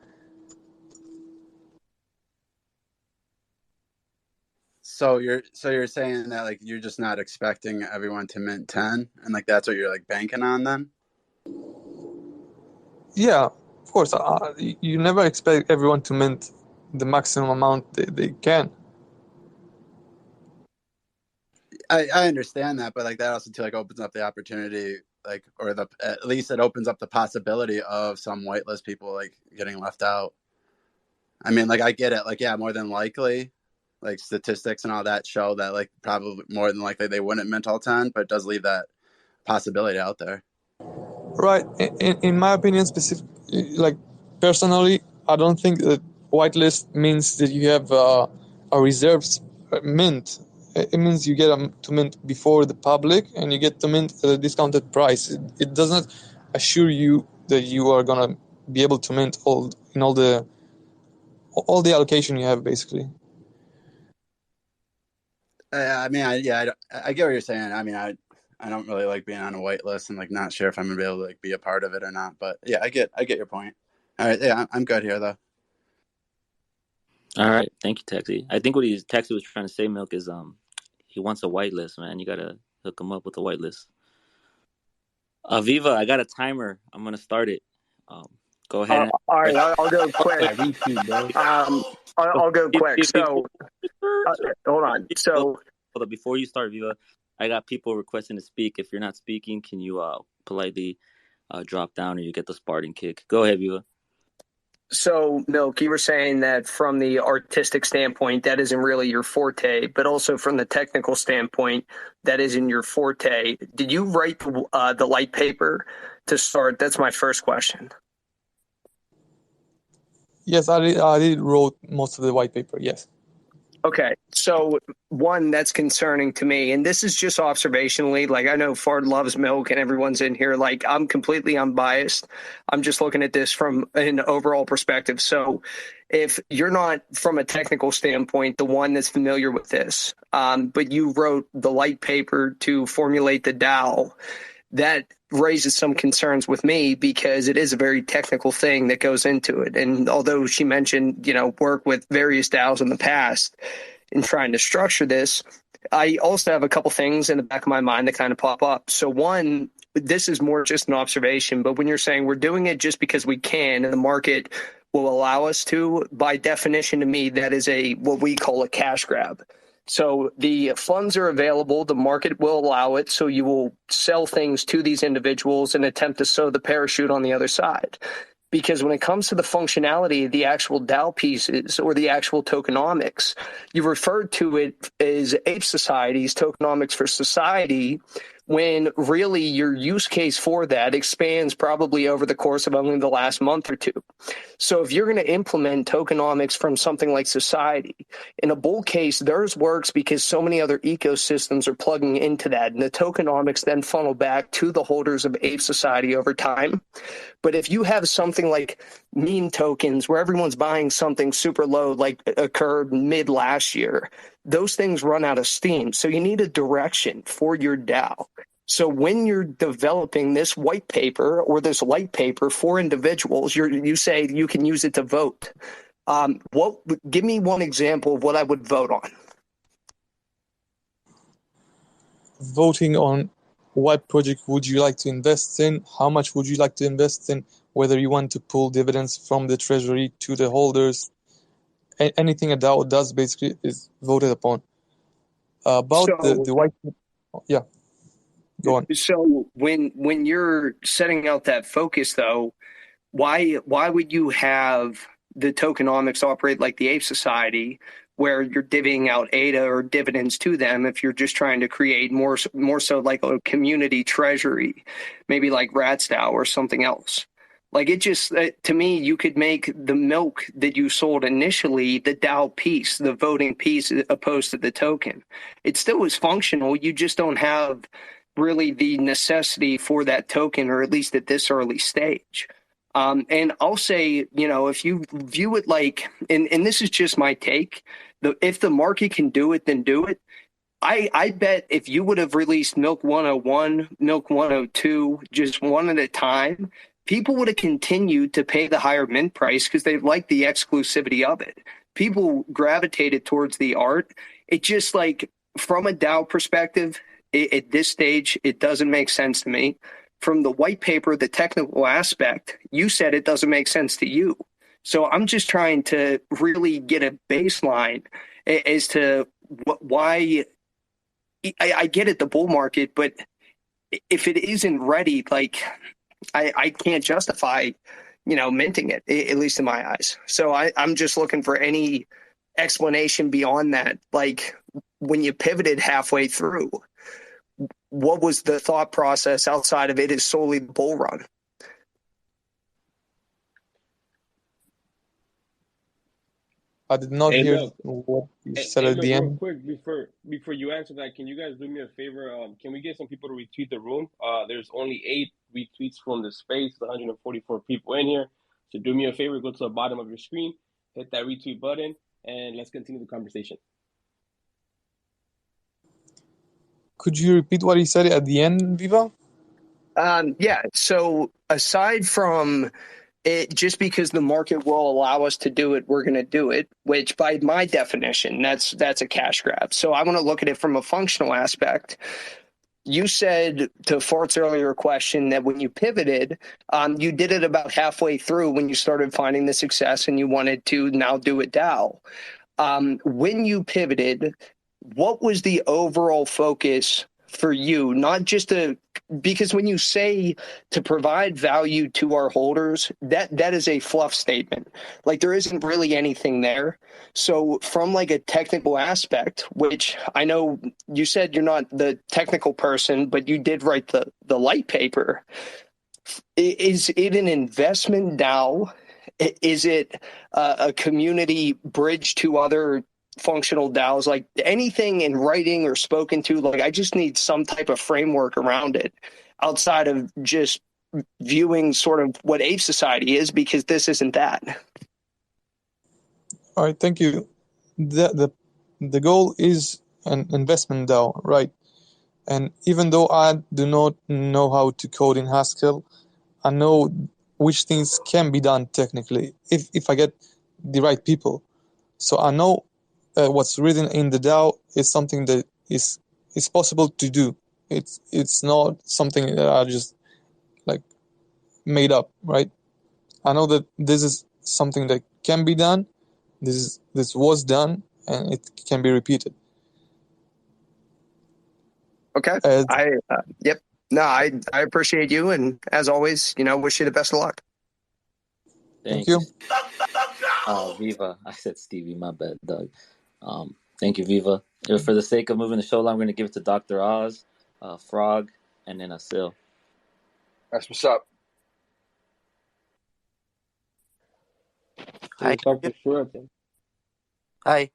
So you're saying that like you're just not expecting everyone to mint 10, and like that's what you're like banking on then? Yeah, of course. You never expect everyone to mint the maximum amount they can. I understand that, but like that also too like opens up the opportunity, like, or the at least it opens up the possibility of some whitelist people like getting left out. I mean, like I get it, like yeah, more than likely, like statistics and all that show that like probably more than likely they wouldn't mint all 10, but it does leave that possibility out there. Right. In my opinion, like personally, I don't think that whitelist means that you have a reserved mint. It means you get to mint before the public, and you get to mint at a discounted price. It does not assure you that you are gonna be able to mint all the allocation you have, basically. I mean, I get what you're saying. I mean, I don't really like being on a whitelist and like not sure if I'm gonna be able to like be a part of it or not. But yeah, I get your point. All right, yeah, I'm good here though. All right, thank you, Taxi. I think what Taxi was trying to say, Milk, is he wants a whitelist, man. You gotta hook him up with a whitelist. Viva, I got a timer. I'm gonna start it. Go ahead. All right, I'll go quick. I'll go quick. So, hold on. So, hold on. Before you start, Viva, I got people requesting to speak. If you're not speaking, can you politely drop down or you get the Spartan kick? Go ahead, Viva. So, Milk, you were saying that from the artistic standpoint, that isn't really your forte, but also from the technical standpoint, that isn't your forte. Did you write the light paper to start? That's my first question. Yes, I did wrote most of the white paper, yes. Okay, so one that's concerning to me, and this is just observationally, like I know Fard loves Milk and everyone's in here, like I'm completely unbiased. I'm just looking at this from an overall perspective. So if you're not from a technical standpoint, the one that's familiar with this, but you wrote the light paper to formulate the DAO, that raises some concerns with me because it is a very technical thing that goes into it. And although she mentioned, work with various DAOs in the past in trying to structure this, I also have a couple things in the back of my mind that kind of pop up. So one, this is more just an observation, but when you're saying we're doing it just because we can and the market will allow us to, by definition to me, that is what we call a cash grab. So the funds are available, the market will allow it, so you will sell things to these individuals and attempt to sow the parachute on the other side. Because when it comes to the functionality of the actual DAO pieces or the actual tokenomics, you referred to it as Ape Society's tokenomics for society, when really your use case for that expands probably over the course of only the last month or two. So if you're going to implement tokenomics from something like society, in a bull case, theirs works because so many other ecosystems are plugging into that, and the tokenomics then funnel back to the holders of Ape Society over time. But if you have something like meme tokens where everyone's buying something super low, like occurred mid last year, those things run out of steam. So you need a direction for your DAO. So when you're developing this white paper or this light paper for individuals, you say you can use it to vote. Give me one example of what I would vote on. Voting on what project would you like to invest in, how much would you like to invest in, whether you want to pull dividends from the treasury to the holders. Anything a DAO does basically is voted upon. The white, yeah, go on. So when you're setting out that focus, though, why would you have the tokenomics operate like the Ape Society where you're divvying out ADA or dividends to them if you're just trying to create more so like a community treasury, maybe like RatSTAO or something else. Like it just, to me, you could make the milk that you sold initially the DAO piece, the voting piece, opposed to the token. It still is functional. You just don't have really the necessity for that token, or at least at this early stage. And I'll say, if you view it like, and this is just my take, if the market can do it, then do it. I bet if you would have released Milk 101, Milk 102, just one at a time, people would have continued to pay the higher mint price because they like the exclusivity of it. People gravitated towards the art. It just like, from a DAO perspective, at this stage, it doesn't make sense to me. From the white paper, the technical aspect, you said it doesn't make sense to you. So I'm just trying to really get a baseline as to why. I get it, the bull market, but if it isn't ready, like I can't justify, minting it, at least in my eyes. So I'm just looking for any explanation beyond that. Like when you pivoted halfway through, what was the thought process outside of it is solely the bull run? I did not Hey, hear look. what you Hey, said hey, at look, the real end. quick before you answer that, can you guys do me a favor? Can we get some people to retweet the room? There's only 8 retweets from the space, 144 people in here. So do me a favor, go to the bottom of your screen, hit that retweet button, and let's continue the conversation. Could you repeat what he said at the end, Viva? Yeah. So aside from it, just because the market will allow us to do it, we're going to do it, which by my definition, that's a cash grab. So I want to look at it from a functional aspect. You said to Fart's earlier question that when you pivoted, you did it about halfway through when you started finding the success and you wanted to now do it DAO. When you pivoted, what was the overall focus for you? Not just because when you say to provide value to our holders, that is a fluff statement. Like there isn't really anything there. So from like a technical aspect, which I know you said you're not the technical person, but you did write the light paper. Is it an investment DAO? Is it a community bridge to other functional DAOs? Like anything in writing or spoken to, like I just need some type of framework around it outside of just viewing sort of what Ape Society is, because this isn't that. All right, thank you. The goal is an investment DAO, right? And even though I do not know how to code in Haskell, I know which things can be done technically if I get the right people. So I know what's written in the DAO is something that is possible to do. It's not something that I just like made up, right? I know that this is something that can be done. This was done, and it can be repeated. Okay. Yep. No, I appreciate you, and as always, wish you the best of luck. Thank you. Viva. I said Stevie, my bad, Doug. Thank you, Viva. For the sake of moving the show along, I'm going to give it to Dr. Oz, Frog, and then Asil. That's what's up. Hi. Hi.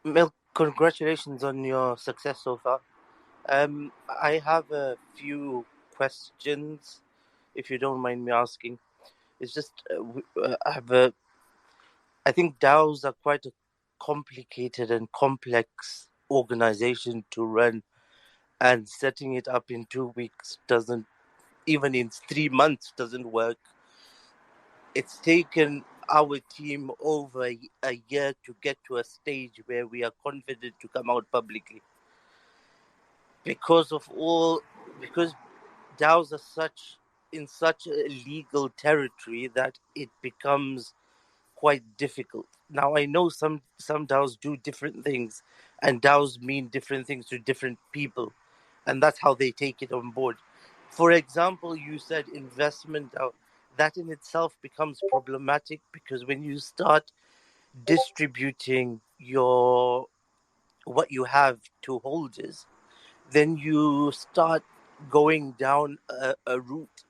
Milk, congratulations on your success so far. I have a few questions, if you don't mind me asking. It's just, I think DAOs are quite a complicated and complex organization to run, and setting it up in 2 weeks doesn't, even in 3 months, doesn't work. It's taken our team over a year to get to a stage where we are confident to come out publicly. Because DAOs are in such a legal territory that it becomes quite difficult. Now, I know some DAOs do different things, and DAOs mean different things to different people, and that's how they take it on board. For example, you said investment DAO. That in itself becomes problematic because when you start distributing what you have to holders, then you start going down a route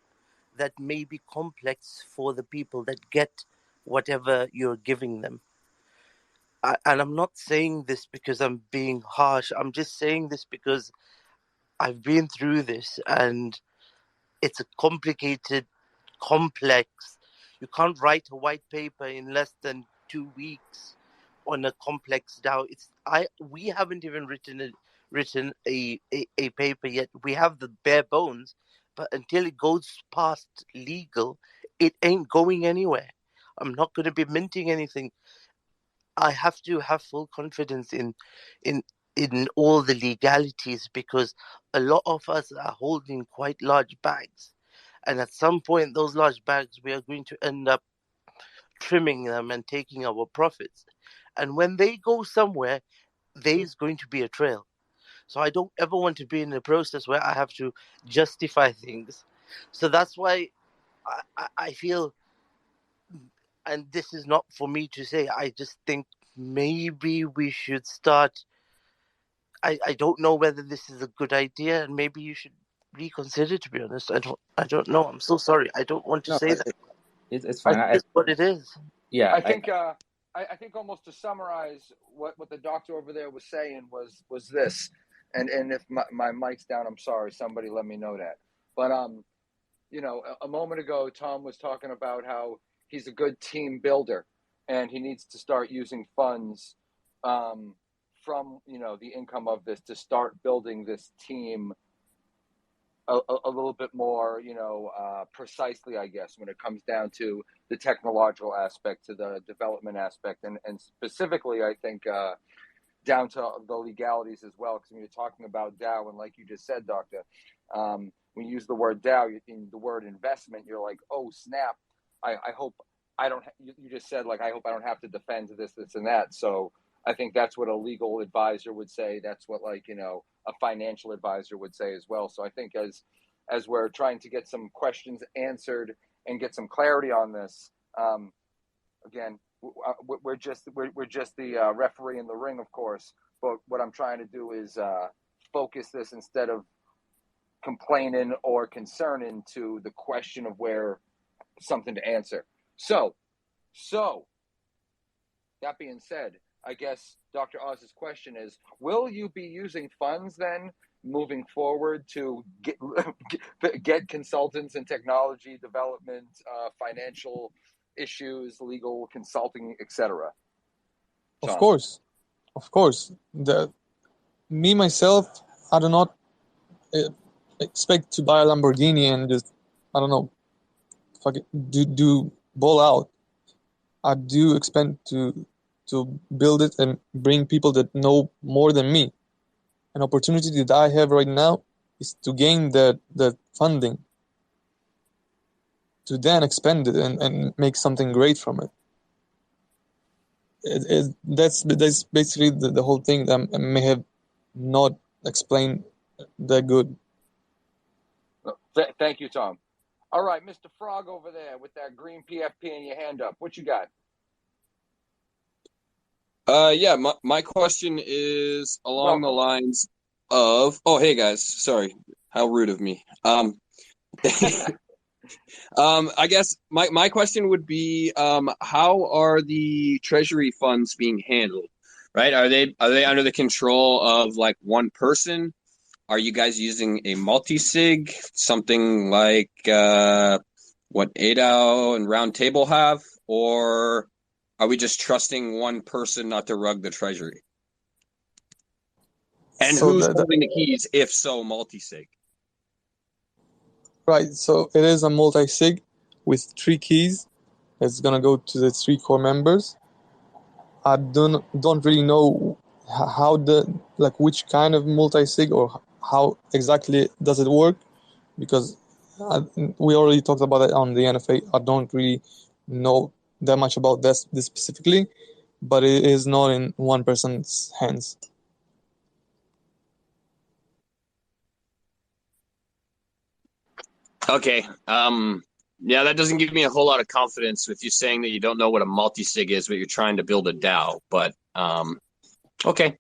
that may be complex for the people that get whatever you're giving them. And I'm not saying this because I'm being harsh. I'm just saying this because I've been through this, and it's a complicated, complex. You can't write a white paper in less than 2 weeks on a complex DAO. We haven't even written a paper yet. We have the bare bones, but until it goes past legal, it ain't going anywhere. I'm not going to be minting anything. I have to have full confidence in all the legalities, because a lot of us are holding quite large bags, and at some point those large bags, we are going to end up trimming them and taking our profits, and when they go somewhere, there is going to be a trail. So I don't ever want to be in a process where I have to justify things. So that's why I feel, and this is not for me to say, I just think maybe we should start. I don't know whether this is a good idea, and maybe you should reconsider. To be honest, I don't know. I'm so sorry. I don't want to No, say that. it's fine. It's just what it is. Yeah, I think I think almost to summarize what the doctor over there was saying was this, and if my mic's down, I'm sorry. Somebody let me know that. But you know, a moment ago, Tom was talking about how he's a good team builder, and he needs to start using funds from the income of this to start building this team a little bit more, precisely, I guess, when it comes down to the technological aspect, to the development aspect, and specifically, I think, down to the legalities as well. Because when you're talking about DAO, and like you just said, Doctor, when you use the word DAO, in the word investment, you're like, oh, snap. I hope I don't, you just said, like, I hope I don't have to defend this, and that. So I think that's what a legal advisor would say. That's what, like, a financial advisor would say as well. So I think as we're trying to get some questions answered and get some clarity on this, again, we're just the referee in the ring, of course. But what I'm trying to do is focus this, instead of complaining or concerning, to the question of where something to answer. So that being said, I guess Dr. Oz's question is, will you be using funds then moving forward to get consultants in technology development, financial issues, legal consulting, etc.? Of course. Me myself, I do not expect to buy a Lamborghini and just, I don't know, do ball out. I do expect to build it and bring people that know more than me. An opportunity that I have right now is to gain that funding, to then expand it and make something great from it. That's basically the whole thing that I may have not explained that good. Thank you, Tom. All right, Mr. Frog over there with that green PFP and your hand up. What you got? Yeah, my question is along the lines of, oh, hey guys, sorry, how rude of me. I guess my question would be, how are the treasury funds being handled? Right? Are they under the control of like one person? Are you guys using a multi-sig, something like what ADAO and Roundtable have, or are we just trusting one person not to rug the treasury? And So who's holding the keys, if so, multi-sig? Right, so it is a multi-sig with 3 keys. It's gonna go to the 3 core members. I don't really know how which kind of multi-sig or how exactly does it work, because we already talked about it on the NFA. I don't really know that much about this specifically, but it is not in one person's hands. Okay. Yeah, that doesn't give me a whole lot of confidence with you saying that you don't know what a multi-sig is, but you're trying to build a DAO. But okay.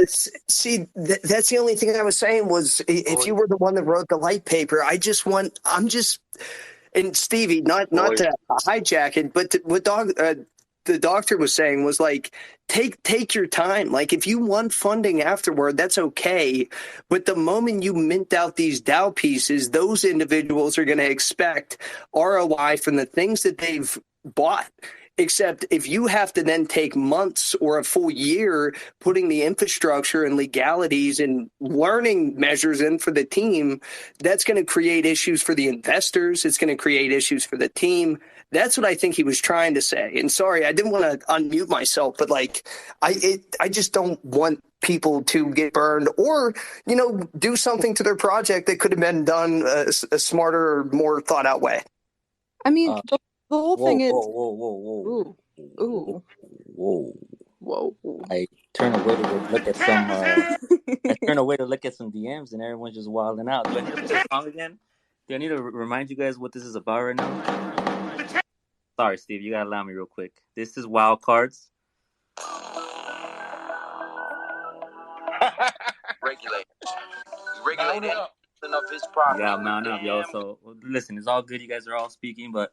See, that's the only thing I was saying was if you were the one that wrote the light paper, and Stevie, not to hijack it, but what the doctor was saying was like, take your time. Like if you want funding afterward, that's okay. But the moment you mint out these DAO pieces, those individuals are going to expect ROI from the things that they've bought. Except if you have to then take months or a full year putting the infrastructure and legalities and learning measures in for the team, that's going to create issues for the investors. It's going to create issues for the team. That's what I think he was trying to say. And sorry, I didn't want to unmute myself, but like I just don't want people to get burned or, do something to their project that could have been done a smarter or more thought out way. I mean, the whole thing is. Whoa. Whoa. I turn away to look at some. I turn away to look at some DMs, and everyone's just wilding out. Do I need to play the song again? Do I need to remind you guys what this is about right now? Sorry, Steve. You gotta allow me real quick. This is Wild Cards. Regulated of his property. Yeah, mount up, yo. So listen, it's all good. You guys are all speaking, but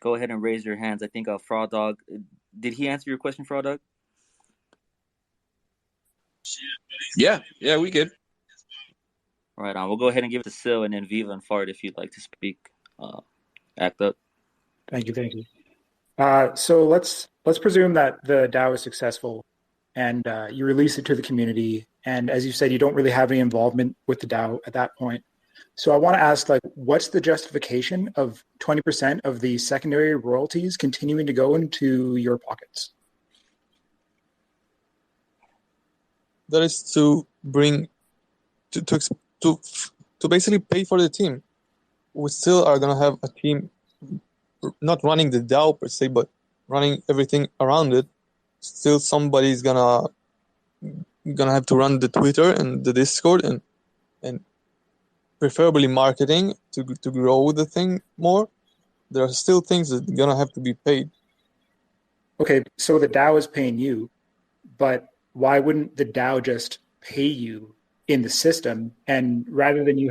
go ahead and raise your hands. I think Fraud Dog. Did he answer your question, Fraud Dog? Yeah, we good. Right on. We'll go ahead and give it to Sil and then Viva and Fart if you'd like to speak. Act up. Thank you. So let's presume that the DAO is successful and you release it to the community. And as you said, you don't really have any involvement with the DAO at that point. So I want to ask, what's the justification of 20% of the secondary royalties continuing to go into your pockets? That is to bring to basically pay for the team. We still are gonna have a team, not running the DAO per se, but running everything around it. Still, somebody's gonna have to run the Twitter and the Discord and preferably marketing to grow the thing more. There are still things that are gonna have to be paid. Okay, so the DAO is paying you, but why wouldn't the DAO just pay you in the system? And rather than you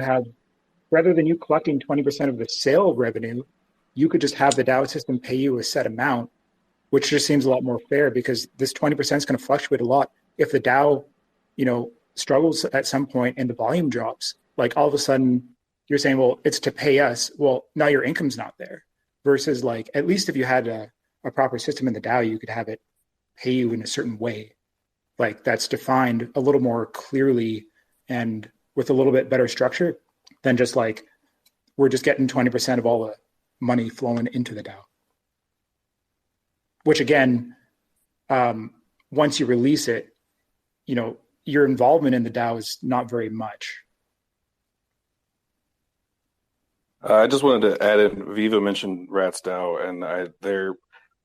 collecting 20% of the sale revenue, you could just have the DAO system pay you a set amount, which just seems a lot more fair because this 20% is going to fluctuate a lot. If the DAO, struggles at some point and the volume drops, like all of a sudden you're saying, well, it's to pay us. Well, now your income's not there. Versus at least if you had a proper system in the DAO, you could have it pay you in a certain way. That's defined a little more clearly and with a little bit better structure than just we're just getting 20% of all the money flowing into the DAO. Which again, once you release it, your involvement in the DAO is not very much. I just wanted to add in, Viva mentioned Rat's DAO, and their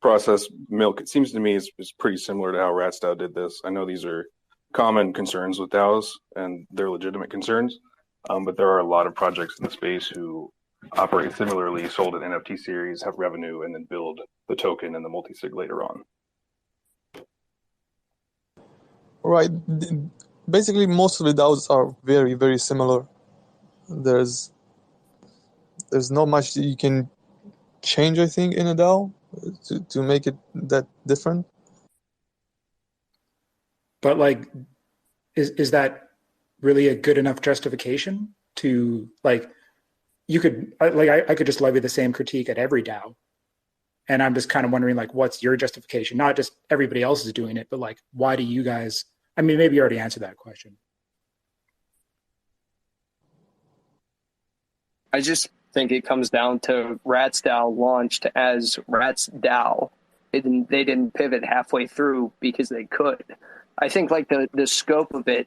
process milk, it seems to me, is pretty similar to how Rat's DAO did this. I know these are common concerns with DAOs, and they're legitimate concerns, but there are a lot of projects in the space who operate similarly, sold an NFT series, have revenue, and then build the token and the multi-sig later on. Right. Basically, most of the DAOs are very, very similar. There's not much that you can change, I think, in a DAO to make it that different. But is that really a good enough justification to you could I could just levy the same critique at every DAO, and I'm just kind of wondering what's your justification? Not just everybody else is doing it, but why do you guys? I mean, maybe you already answered that question. I just think it comes down to Rat's DAO launched as Rat's DAO. They didn't pivot halfway through because they could. I think the scope of it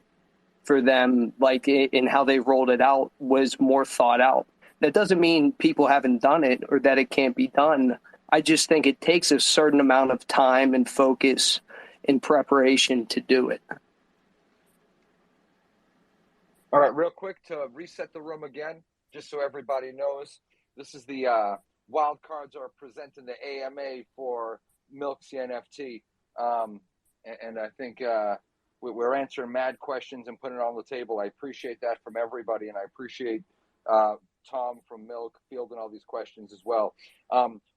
for them, in how they rolled it out, was more thought out. That doesn't mean people haven't done it or that it can't be done. I just think it takes a certain amount of time and focus in preparation to do it. All right, real quick to reset the room again. just so everybody knows, this is the wild cards are presenting the AMA for Milk's NFT. And I think we're answering mad questions and putting it on the table. I appreciate that from everybody, and I appreciate Tom from Milk fielding all these questions as well.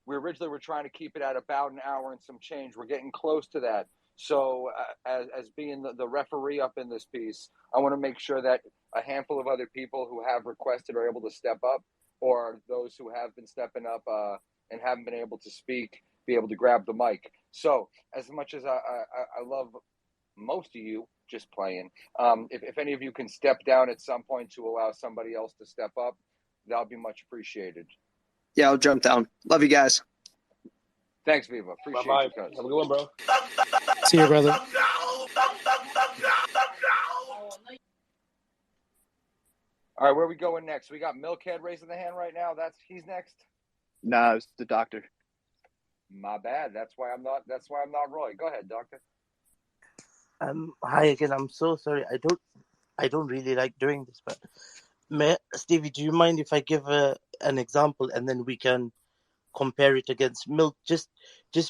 We originally were trying to keep it at about an hour and some change. We're getting close to that. So as being the referee up in this piece, I want to make sure that a handful of other people who have requested are able to step up, or those who have been stepping up and haven't been able to speak, be able to grab the mic. So as much as I love most of you just playing, if any of you can step down at some point to allow somebody else to step up, that would be much appreciated. Yeah, I'll jump down. Love you guys. Thanks, Viva. Appreciate Bye-bye. you guys. Have a good one, bro. See you, brother. All right, where are we going next? We got Milkhead raising the hand right now. He's next. Nah, it's the doctor. My bad. That's why I'm not Roy. Go ahead, doctor. Hi again. I'm so sorry. I don't really like doing this, but Stevie, do you mind if I give an example and then we can compare it against milk? Just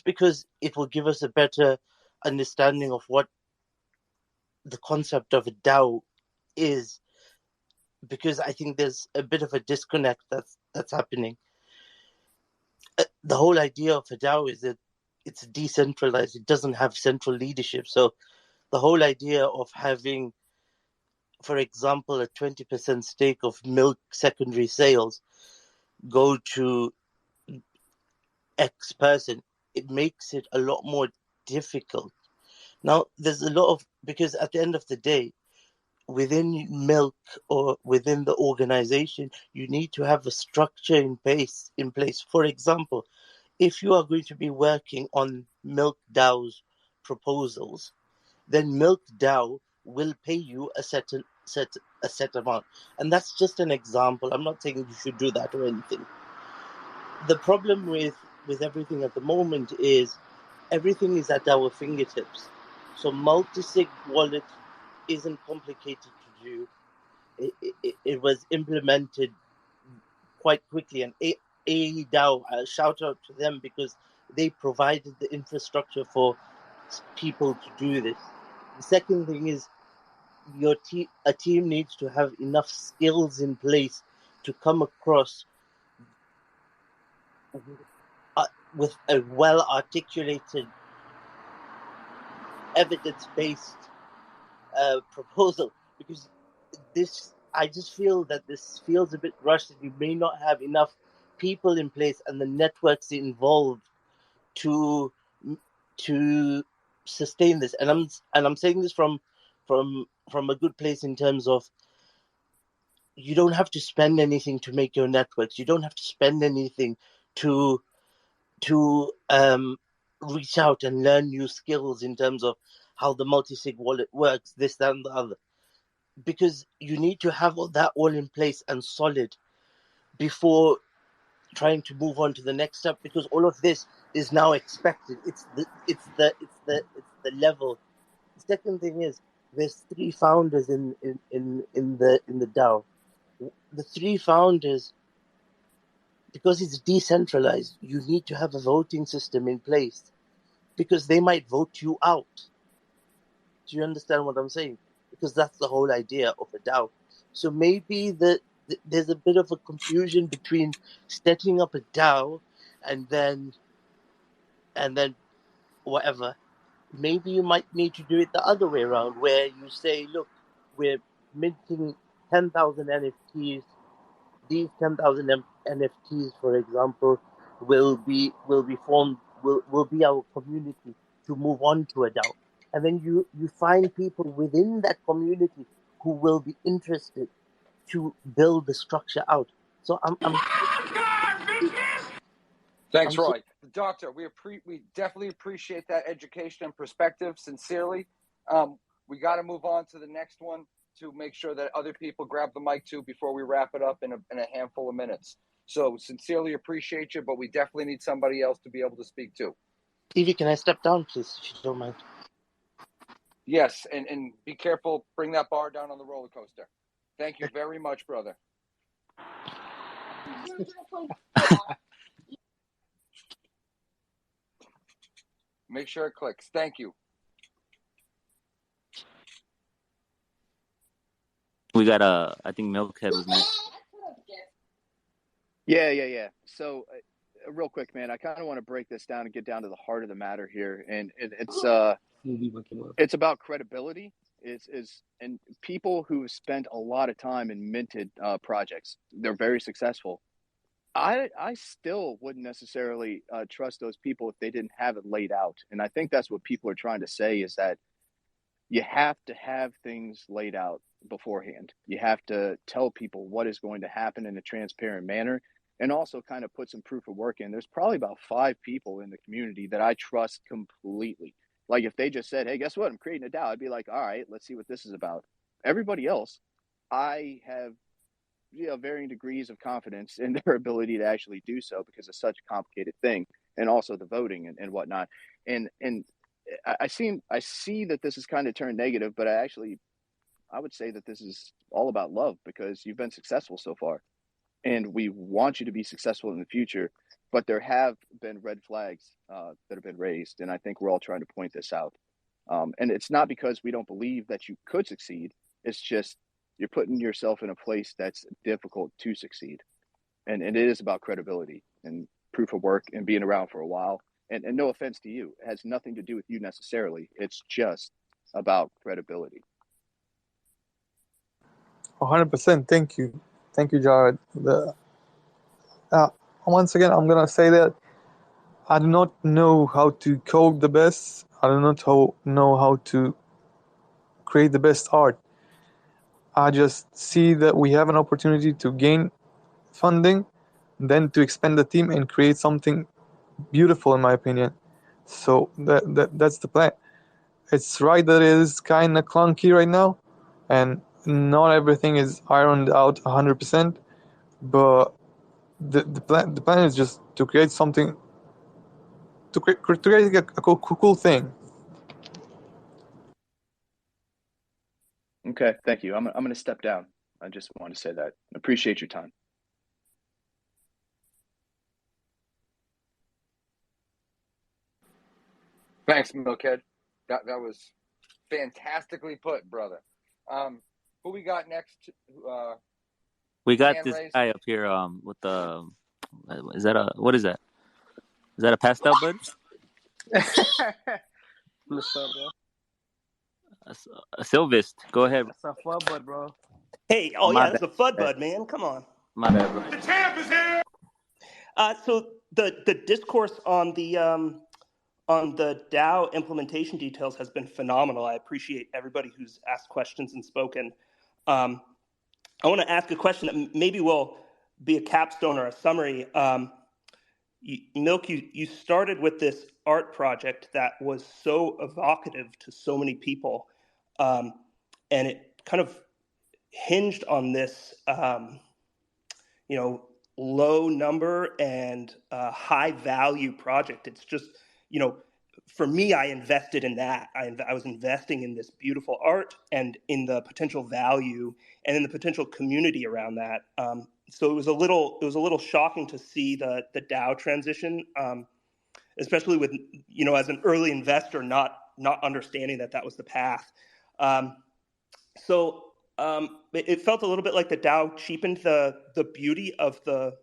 because it will give us a better understanding of what the concept of a DAO is, because I think there's a bit of a disconnect that's happening. The whole idea of a DAO is that it's decentralized. It doesn't have central leadership. So the whole idea of having, for example, a 20% stake of milk secondary sales go to X person, it makes it a lot more difficult. Now, there's a lot of, because at the end of the day, within milk or within the organization, you need to have a structure in place. For example, if you are going to be working on Milk DAO's proposals, then Milk DAO will pay you a set amount. And that's just an example. I'm not saying you should do that or anything. The problem with everything at the moment is everything is at our fingertips. So multi-sig wallet isn't complicated to do. It was implemented quite quickly, and AEDAO, shout out to them because they provided the infrastructure for people to do this. The second thing is a team needs to have enough skills in place to come across with a well-articulated, evidence-based proposal, because I just feel that this feels a bit rushed, and you may not have enough people in place and the networks involved to sustain this. And I'm saying this from a good place in terms of, you don't have to spend anything to make your networks. You don't have to spend anything to reach out and learn new skills in terms of how the multi-sig wallet works, this, that, and the other. Because you need to have that all in place and solid before trying to move on to the next step, because all of this is now expected. It's the level. The second thing is, there's 3 founders in the DAO. The 3 founders, because it's decentralized, you need to have a voting system in place, because they might vote you out. Do you understand what I'm saying? Because that's the whole idea of a DAO. So maybe there's a bit of a confusion between setting up a DAO and then whatever. Maybe you might need to do it the other way around, where you say, look, we're minting 10,000 NFTs. These 10,000 NFTs, for example, will be our community to move on to a DAO. And then you find people within that community who will be interested to build the structure out. So Thanks, Roy. Doctor, we definitely appreciate that education and perspective, sincerely. We got to move on to the next one to make sure that other people grab the mic too before we wrap it up in a handful of minutes. So sincerely appreciate you, but we definitely need somebody else to be able to speak too. Evie, can I step down, please, if you don't mind? Yes, and be careful. Bring that bar down on the roller coaster. Thank you very much, brother. Make sure it clicks. Thank you. We got I think Milkhead was next. Yeah. So, real quick, man, I kind of want to break this down and get down to the heart of the matter here, and it's about credibility. And people who spent a lot of time in minted projects, they're very successful. I still wouldn't necessarily trust those people if they didn't have it laid out, and I think that's what people are trying to say is that you have to have things laid out beforehand. You have to tell people what is going to happen in a transparent manner and also kind of put some proof of work in. There's probably about 5 people in the community that I trust completely. Like if they just said, hey, guess what? I'm creating a DAO. I'd be like, all right, let's see what this is about. Everybody else, I have varying degrees of confidence in their ability to actually do so because it's such a complicated thing. And also the voting and whatnot. And I see that this has kind of turned negative, but I would say that this is all about love because you've been successful so far and we want you to be successful in the future, but there have been red flags that have been raised. And I think we're all trying to point this out. And it's not because we don't believe that you could succeed. It's just you're putting yourself in a place that's difficult to succeed. And it is about credibility and proof of work and being around for a while. And no offense to you, it has nothing to do with you necessarily. It's just about credibility. 100%. Thank you, Jared. Once again, I'm gonna say that I do not know how to code the best. I do not know how to create the best art. I just see that we have an opportunity to gain funding, then to expand the team and create something beautiful, in my opinion. So that's the plan. It's right that it is kind of clunky right now, and not everything is ironed out 100%. But the plan is just to create something, to create a cool thing. Okay, thank you. I'm going to step down. I just want to say that. Appreciate your time. Thanks, Milkhead. That was fantastically put, brother. Who we got next? We got this guy up here with the what is that? Is that a pastel bud? What's up, bro? A Silvist. Go ahead. That's a fun bud, bro. Hey, that's a FUD bud, man. Come on. My bad, bro. The champ is here. So the discourse on the DAO implementation details has been phenomenal. I appreciate everybody who's asked questions and spoken. I want to ask a question that maybe will be a capstone or a summary. Milk, you started with this art project that was so evocative to so many people, and it kind of hinged on this, low number and high value project. It's just, for me, I invested in that. I was investing in this beautiful art and in the potential value and in the potential community around that. So it was a little shocking to see the DAO transition, especially with, as an early investor, not understanding that was the path. So it felt a little bit like the DAO cheapened the beauty of the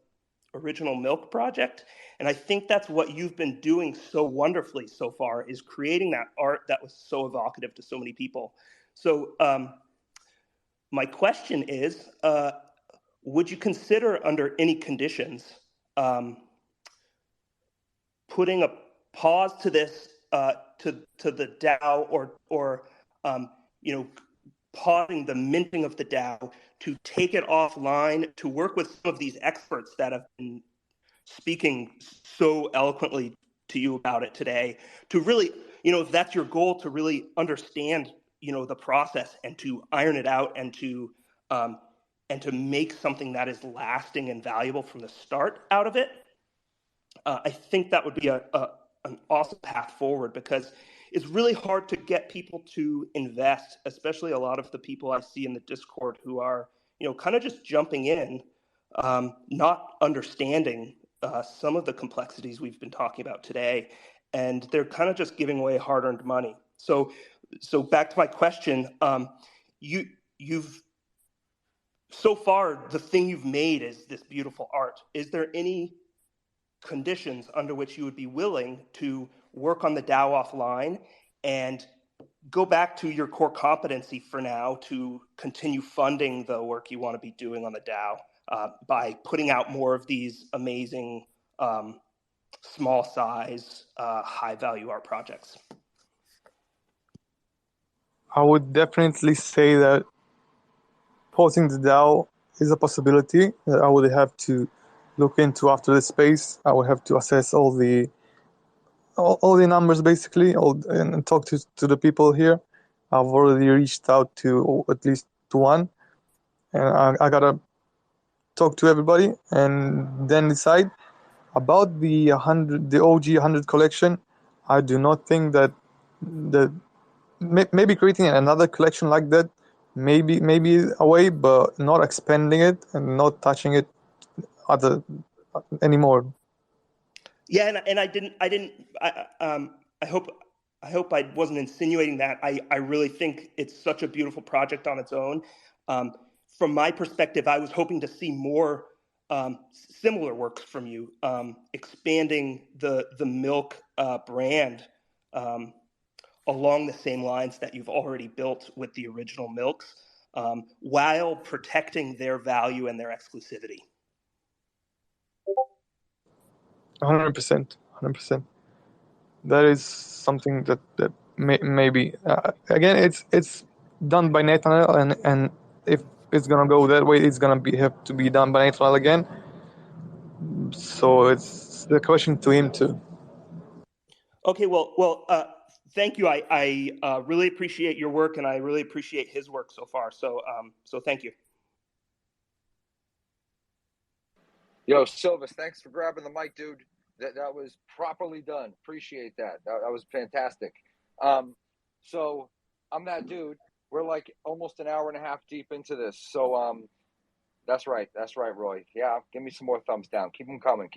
original Milk project. And I think that's what you've been doing so wonderfully so far, is creating that art that was so evocative to so many people. So my question is, would you consider under any conditions putting a pause to this, to the DAO or pausing the minting of the DAO to take it offline, to work with some of these experts that have been speaking so eloquently to you about it today, to really, if that's your goal, to really understand, the process and to iron it out and to make something that is lasting and valuable from the start out of it. I think that would be an awesome path forward, because it's really hard to get people to invest, especially a lot of the people I see in the Discord who are, kind of just jumping in not understanding some of the complexities we've been talking about today, and they're kind of just giving away hard-earned money. So back to my question, you've so far the thing you've made is this beautiful art. Is there any conditions under which you would be willing to work on the DAO offline and go back to your core competency for now to continue funding the work you want to be doing on the DAO by putting out more of these amazing small size, high value art projects? I would definitely say that hosting the DAO is a possibility that I would have to look into after the space. I would have to assess all the numbers basically, and talk to the people here. I've already reached out to at least to one, and I gotta talk to everybody and then decide about the OG 100 collection. I do not think that maybe creating another collection like that, maybe a way, but not expanding it and not touching it anymore. Yeah, and I hope I wasn't insinuating that. I really think it's such a beautiful project on its own. From my perspective, I was hoping to see more similar works from you, expanding the Milk brand along the same lines that you've already built with the original Milks, while protecting their value and their exclusivity. 100%. That is something that maybe again it's done by Nathaniel, and if it's gonna go that way, it's gonna have to be done by Nathaniel again. So it's the question to him too. Okay, well, thank you. I really appreciate your work, and I really appreciate his work so far. So thank you. Yo, Silvis, thanks for grabbing the mic, dude. That was properly done. Appreciate that. That was fantastic. So I'm that dude. We're like almost an hour and a half deep into this. So that's right, Roy. Yeah, give me some more thumbs down. Keep them coming.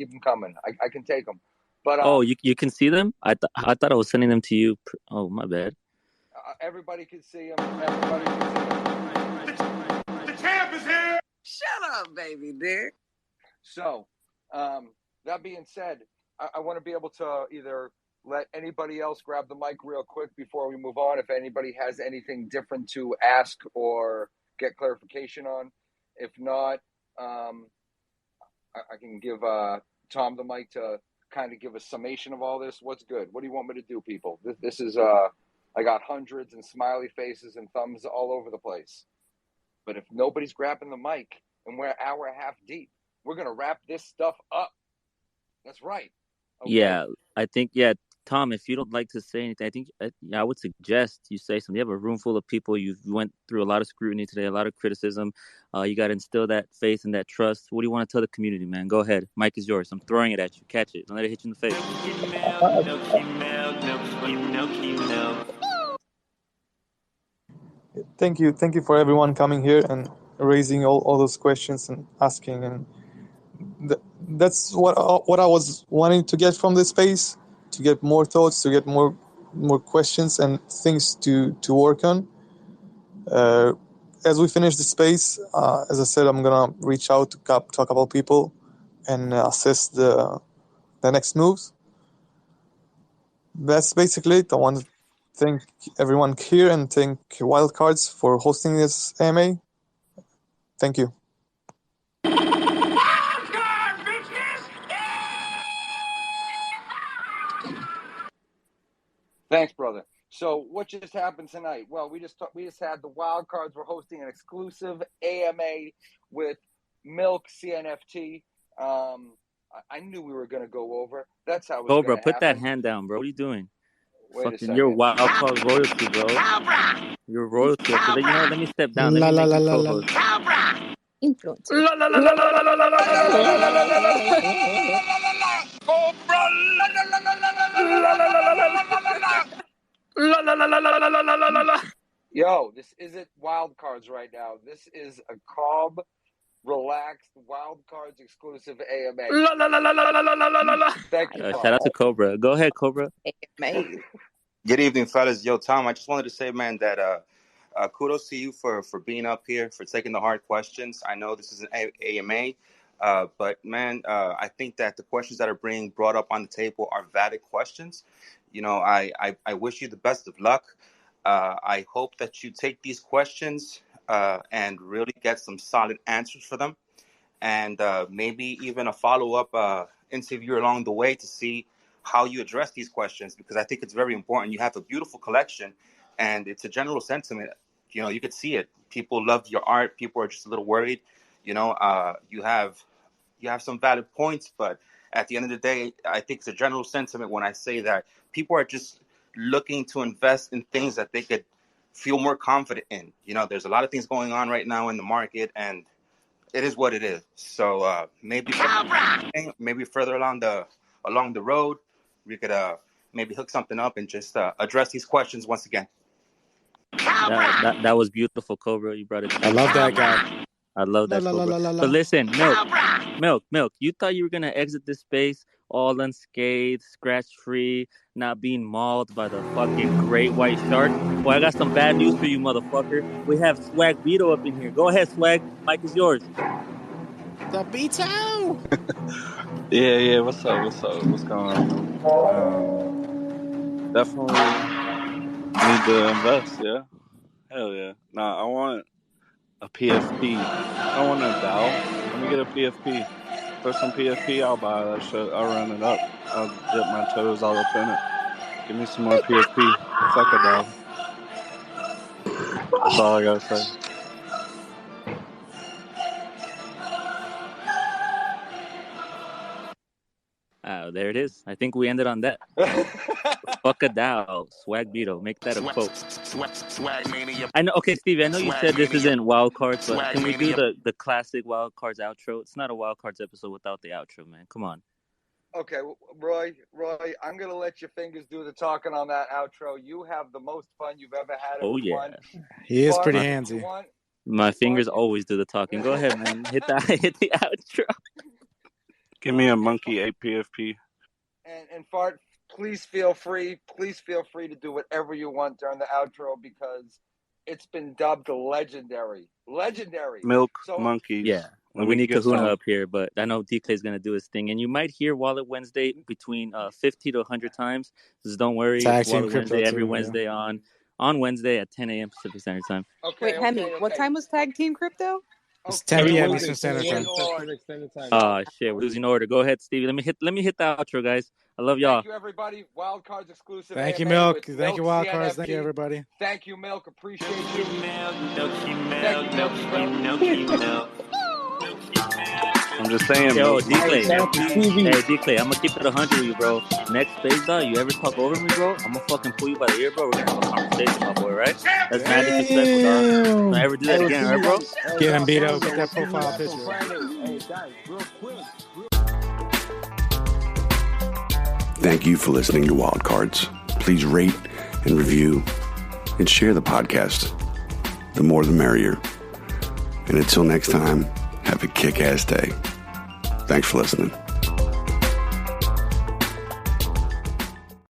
I can take them. But you can see them? I thought I was sending them to you. Oh, my bad. Everybody can see them. The champ is here. Shut up, baby dick. So, that being said, I want to be able to either let anybody else grab the mic real quick before we move on. If anybody has anything different to ask or get clarification on. If not, I can give Tom the mic to kind of give a summation of all this. What's good? What do you want me to do, people? This is, I got hundreds and smiley faces and thumbs all over the place. But if nobody's grabbing the mic and we're an hour and a half deep, we're going to wrap this stuff up. That's right. Okay. Yeah, I think, Tom, if you don't like to say anything, I think I would suggest you say something. You have a room full of people. You went through a lot of scrutiny today, a lot of criticism. You got to instill that faith and that trust. What do you want to tell the community, man? Go ahead. Mic is yours. I'm throwing it at you. Catch it. Don't let it hit you in the face. Thank you for everyone coming here and raising all those questions and asking, and that's what I was wanting to get from this space, to get more thoughts, to get more questions and things to work on. As we finish the space, as I said, I'm gonna reach out to a couple of people and assess the next moves. That's basically it. I want to thank everyone here and thank Wildcards for hosting this AMA. Thank you. Thanks, brother. So what just happened tonight? Well, we just had the Wild Cards. We're hosting an exclusive AMA with Milk CNFT. I knew we were going to go over. That's how it's going to happen. Bro, put that hand down, bro. What are you doing? Wait a second. You're Wild Card royalty, bro. You're royalty. So you know what? Let me step down. Let me make you co-host. Influencer. Yo, this isn't Wild Cards right now. This is a calm relaxed wild cards exclusive AMA. Thank you, Shout out to Cobra. Go ahead, Cobra. AMA. Good evening, fellas. Yo, Tom, I just wanted to say, man, that kudos to you for being up here, for taking the hard questions. I know this is an AMA, but, man, I think that the questions that are being brought up on the table are valid questions. You know, I wish you the best of luck. I hope that you take these questions and really get some solid answers for them, and maybe even a follow-up interview along the way to see how you address these questions, because I think it's very important. You have a beautiful collection, and it's a general sentiment. You know, you could see it. People love your art. People are just a little worried. You know, you have some valid points, but at the end of the day, I think it's a general sentiment when I say that people are just looking to invest in things that they could feel more confident in. You know, there's a lot of things going on right now in the market, and it is what it is. So maybe further along the road, we could maybe hook something up and just address these questions once again. That was beautiful, Cobra. You brought it. I love that guy. I love that, Cobra. But listen, Milk. You thought you were gonna exit this space all unscathed, scratch-free, not being mauled by the fucking great white shark? Well, I got some bad news for you, motherfucker. We have Swag Beto up in here. Go ahead, Swag. Mike is yours. The Beto. Yeah. What's up? What's going on? Definitely need to invest. Yeah. Hell yeah. Nah, I want a PFP. I want a DAO. Let me get a PFP. For some PFP, I'll buy that shit. I'll run it up. I'll dip my toes all up in it. Give me some more PFP. Fuck a DAO. That's all I gotta say. There it is. I think we ended on that. Fuck a DAO. Swag Beto. Make that a quote. Swag mania. I know. Okay, Stevie, I know you said this Mania. isn't Wild Cards, but Swag can we do Mania. the classic Wild Cards outro? It's not a Wild Cards episode without the outro, man. Come on. Okay, Roy, I'm going to let your fingers do the talking on that outro. You have the most fun you've ever had. Oh, yeah. He is pretty Bart, handsy. you want- My fingers always do the talking. Go ahead, man. Hit the outro. Give me a monkey 8 PFP. And Fart, please feel free to do whatever you want during the outro, because it's been dubbed legendary. Milk So, monkeys. Yeah. Let We me need get Kahuna some. up here, but I know DK is going to do his thing. And you might hear Wallet Wednesday between 50 to 100 times. Just don't worry. Tag It's Team Wallet Crypto Wednesday every too, yeah. Wednesday on Wednesday at 10 a.m. Pacific Standard Time. okay, Wait, Hemi, what time was Tag Team Crypto? It's 10 p.m. Eastern Standard Time. Shit, we're losing order. Go ahead, Stevie. Let me hit the outro, guys. I love y'all. Thank you, everybody. Wild Cards exclusive. Thank you, AMA Milk. with Thank you, Milk Wild Cards. CNFT. Thank you, everybody. Thank you, Milk. Appreciate you. I'm just saying. Yo, Milk D-Clay. monkeys. Hey, D-Clay, I'm going to keep it 100 with you, bro. Next phase, dog, you ever talk over me, bro? I'm going to fucking pull you by the ear, bro. We're going to have a conversation, my boy, right? That's mad disrespectful, dog. Don't ever do that again, right, bro? Get him, Beto. Get that profile picture. Hey, guys, real quick. Thank you for listening to Wild Cards. Please rate and review and share the podcast. The more the merrier. And until next time, have a kick-ass day. Thanks for listening.